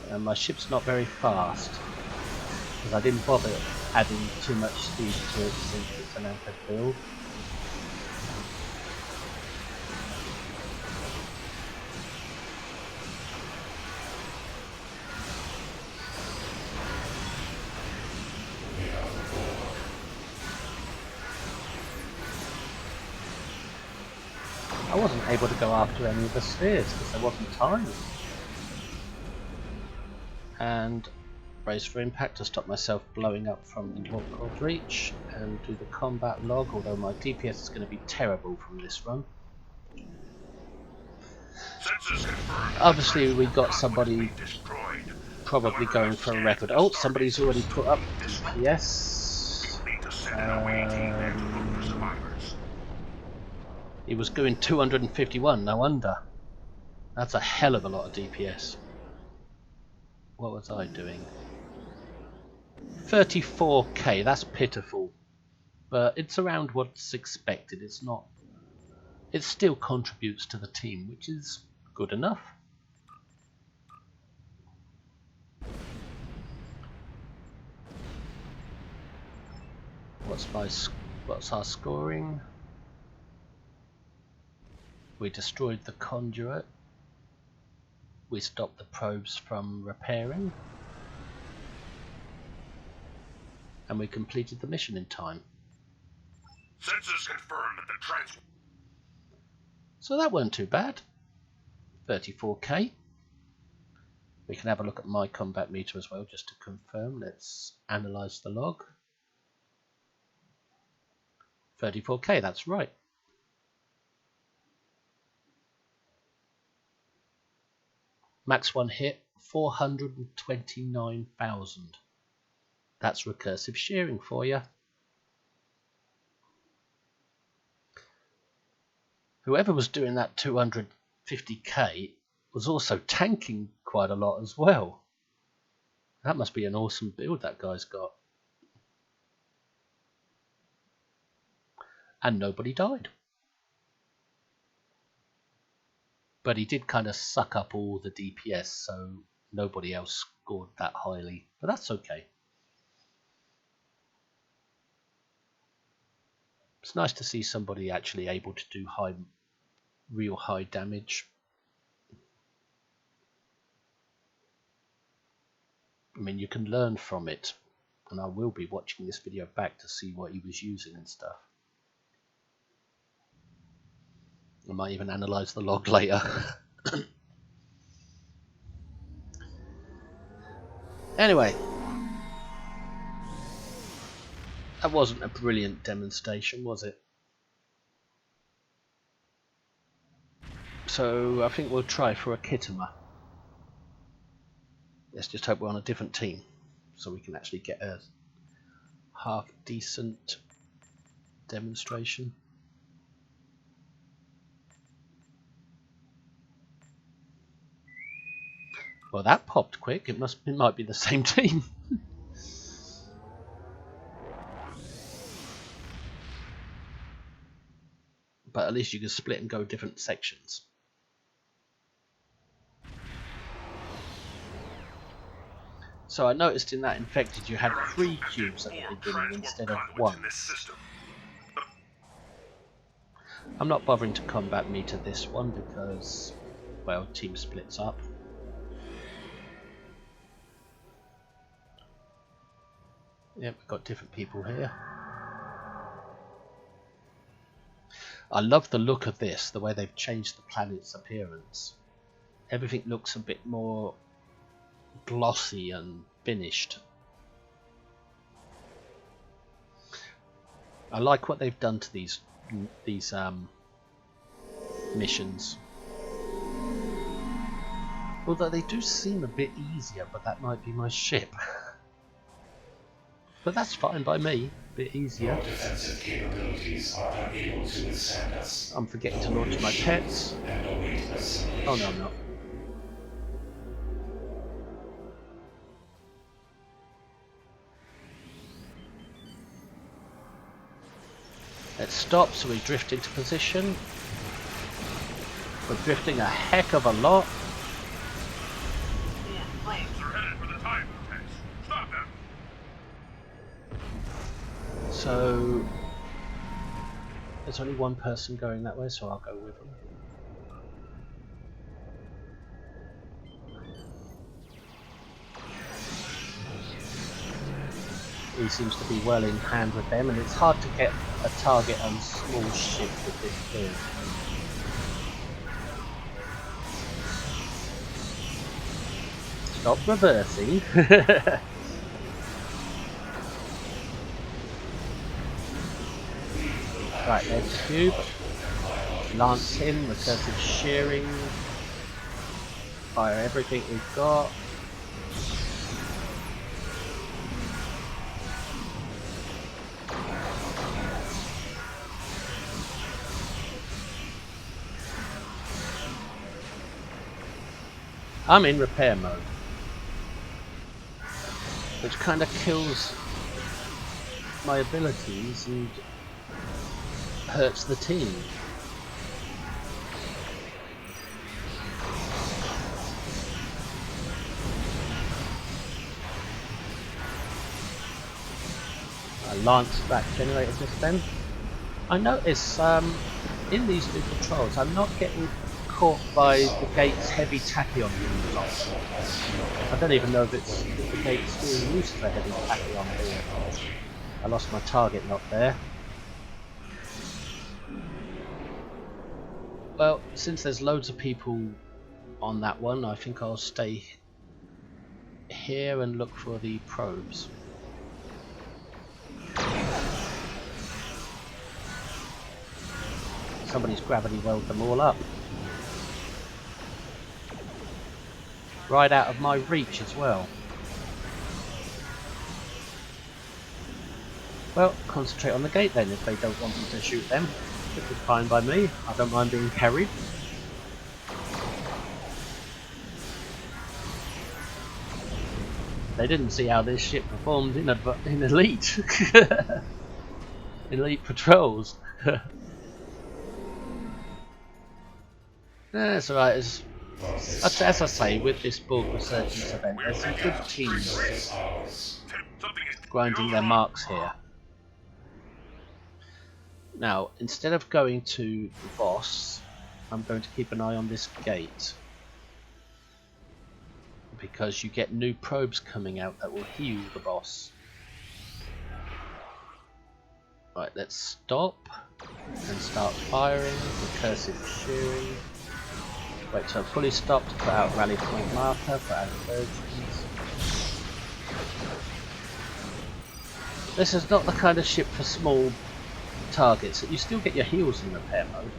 And my ship's not very fast, because I didn't bother adding too much speed to it since it's an anchored build. We are the Borg. I wasn't able to go after any of the spheres because there wasn't time. And brace for impact to stop myself blowing up from the warp core breach, and do the combat log, although my DPS is going to be terrible from this run. Sensors confirmed. Obviously we got somebody Destroyed. probably going for a record. Oh, somebody's already put up DPS. Need to send an away team there to look for survivors. He was doing 251, no wonder. That's a hell of a lot of DPS. What was I doing? 34k, that's pitiful. But it's around what's expected. It's not. It still contributes to the team, which is good enough. What's our scoring? We destroyed the conduit. We stopped the probes from repairing. And we completed the mission in time. Sensors confirmed that the transport. So that weren't too bad. 34k. We can have a look at my combat meter as well, just to confirm. Let's analyze the log. 34k, that's right. Max one hit, 429,000. That's recursive shearing for you. Whoever was doing that 250k was also tanking quite a lot as well. That must be an awesome build that guy's got. And nobody died. But he did kind of suck up all the DPS, so nobody else scored that highly. But that's okay. It's nice to see somebody actually able to do real high damage. I mean, you can learn from it, and I will be watching this video back to see what he was using and stuff. I might even analyse the log later. Anyway, that wasn't a brilliant demonstration, was it? So I think we'll try for a Kittimer. Let's just hope we're on a different team, so we can actually get a half decent demonstration. Well, that popped quick. It might be the same team. but at least you can split and go different sections. So I noticed in that infected you had 3 cubes at the beginning instead of 1. I'm not bothering to combat meter this one because, well, team splits up. Yep, we've got different people here. I love the look of this, the way they've changed the planet's appearance. Everything looks a bit more glossy and finished. I like what they've done to these missions. Although they do seem a bit easier, but that might be my ship. But that's fine by me. A bit easier. Your defensive capabilities are unable to withstand us. I'm forgetting to launch my pets. And await assimilation. Oh no, I'm not. Let's stop so we drift into position. We're drifting a heck of a lot. So there's only one person going that way, so I'll go with him. He seems to be well in hand with them, and it's hard to get a target on small ship with this build. Stop reversing. Right, there's the cube. Lance him, recursive shearing. Fire everything we've got. I'm in repair mode, which kind of kills my abilities and hurts the team. I lanced that generator just then. I notice in these new patrols I'm not getting caught by the gate's heavy tachyon beam. I don't even know if the gate's still used for heavy tachyon beam. I lost my target lock there. Well, since there's loads of people on that one, I think I'll stay here and look for the probes. Somebody's gravity welded them all up. Right out of my reach as well. Well, concentrate on the gate then if they don't want me to shoot them. Which is fine by me. I don't mind being carried. They didn't see how this ship performed in Elite. Elite patrols. That's alright. As I say, with this Borg Resurgence event, there's some good teams grinding their marks here. Now, instead of going to the boss, I'm going to keep an eye on this gate. Because you get new probes coming out that will heal the boss. Right, let's stop and start firing, recursive shearing. Wait till I'm fully stopped to put out rally point marker for diversions. This is not the kind of ship for small targets. You still get your heals in repair mode.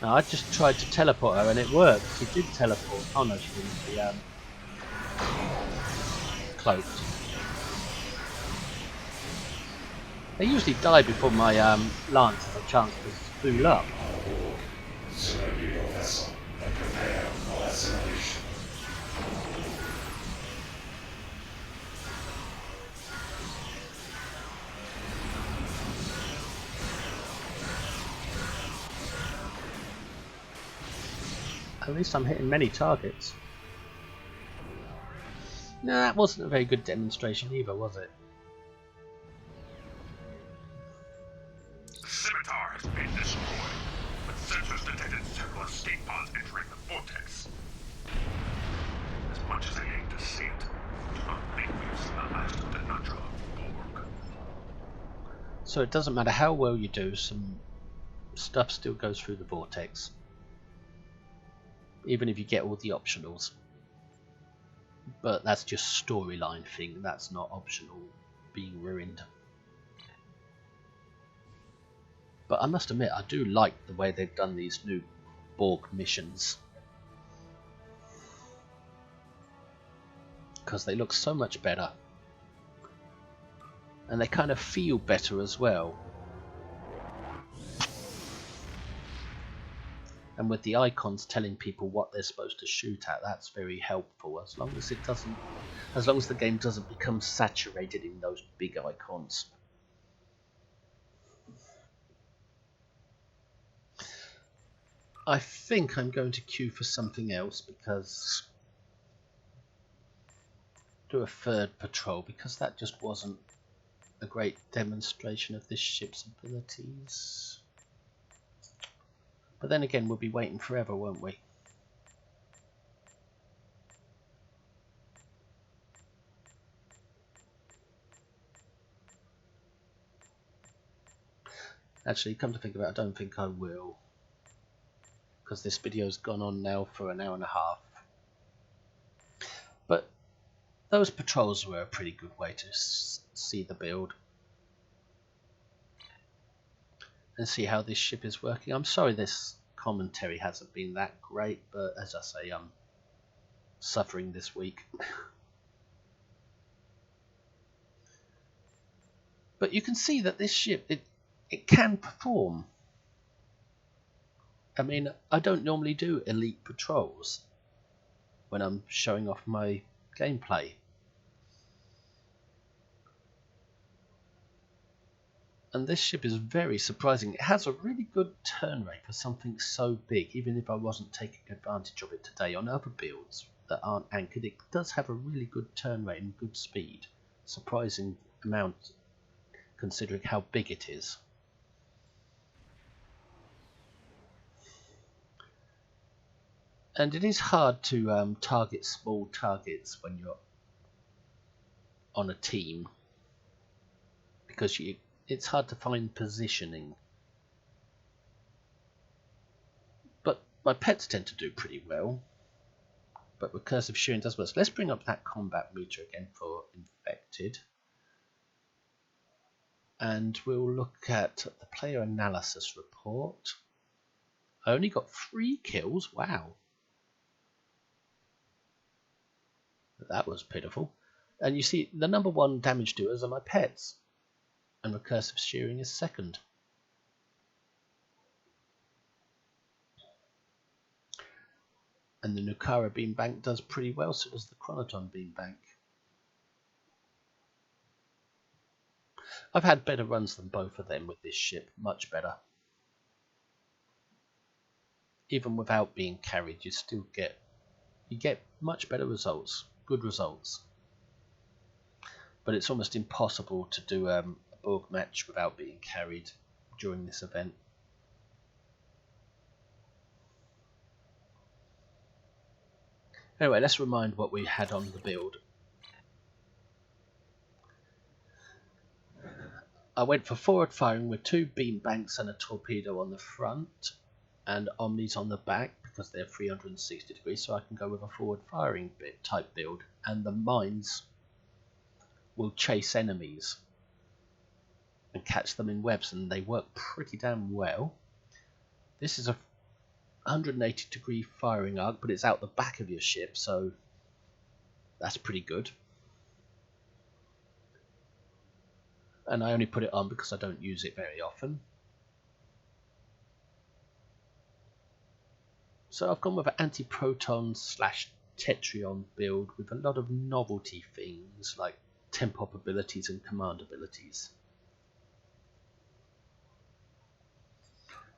Now, I just tried to teleport her and it worked. She did teleport. Oh no, she didn't. She cloaked. They usually die before my lance has a chance to spool up. Surrender your vessel and prepare for assimilation. At least I'm hitting many targets. No, that wasn't a very good demonstration either, was it? The scimitar has been destroyed, but sensors detected several escape pods entering the vortex. As much as I hate to see it, do not make me use the last of the Natra of Borg. So it doesn't matter how well you do, some stuff still goes through the vortex. Even if you get all the optionals. But that's just storyline thing, that's not optional being ruined. But I must admit, I do like the way they've done these new Borg missions. Because they look so much better. And they kind of feel better as well. And with the icons telling people what they're supposed to shoot at, that's very helpful. As long as the game doesn't become saturated in those big icons. I think I'm going to queue for something else because do a third patrol, because that just wasn't a great demonstration of this ship's abilities. But then again, we'll be waiting forever, won't we? Actually, come to think of it, I don't think I will. Because this video's gone on now for an hour and a half. But those patrols were a pretty good way to see the build. And see how this ship is working. I'm sorry this commentary hasn't been that great, but as I say, I'm suffering this week. But you can see that this ship, it can perform. I mean, I don't normally do elite patrols when I'm showing off my gameplay. And this ship is very surprising. It has a really good turn rate for something so big, even if I wasn't taking advantage of it today on other builds that aren't anchored. It does have a really good turn rate and good speed. Surprising amount considering how big it is. And it is hard to target small targets when you're on a team, because it's hard to find positioning. But my pets tend to do pretty well. But recursive shearing does worse. Let's bring up that combat meter again for infected. And we'll look at the player analysis report. I only got 3 kills. Wow. That was pitiful. And you see, the number 1 damage doers are my pets. And recursive shearing is second. And the Nukara beam bank does pretty well, so does the Chronoton beam bank. I've had better runs than both of them with this ship, much better. Even without being carried, you still get much better results, good results. But it's almost impossible to do a Borg match without being carried during this event. Anyway, let's remind what we had on the build. I went for forward firing with 2 beam banks and a torpedo on the front and omnis on the back because they're 360 degrees, so I can go with a forward firing type build, and the mines will chase enemies and catch them in webs, and they work pretty damn well. This is a 180 degree firing arc, but it's out the back of your ship, so that's pretty good. And I only put it on because I don't use it very often. So I've gone with an anti-proton / Tetrion build with a lot of novelty things like temp op abilities and command abilities.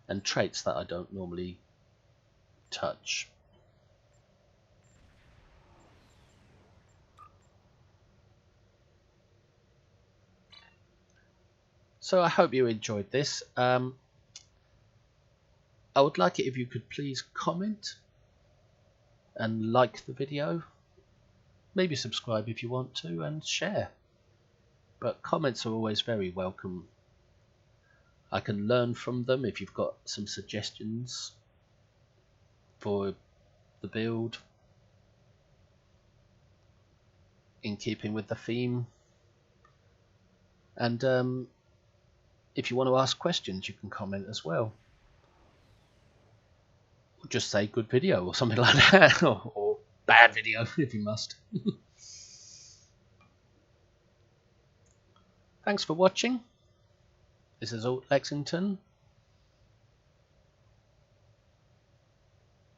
And traits that I don't normally touch. So I hope you enjoyed this. I would like it if you could please comment and like the video. Maybe subscribe if you want to, and share. But comments are always very welcome. I can learn from them if you've got some suggestions for the build in keeping with the theme. And if you want to ask questions, you can comment as well. Or just say good video or something like that, or bad video if you must. Thanks for watching. This is Lexington,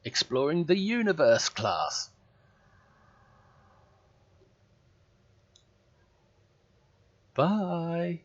exploring the universe class. Bye.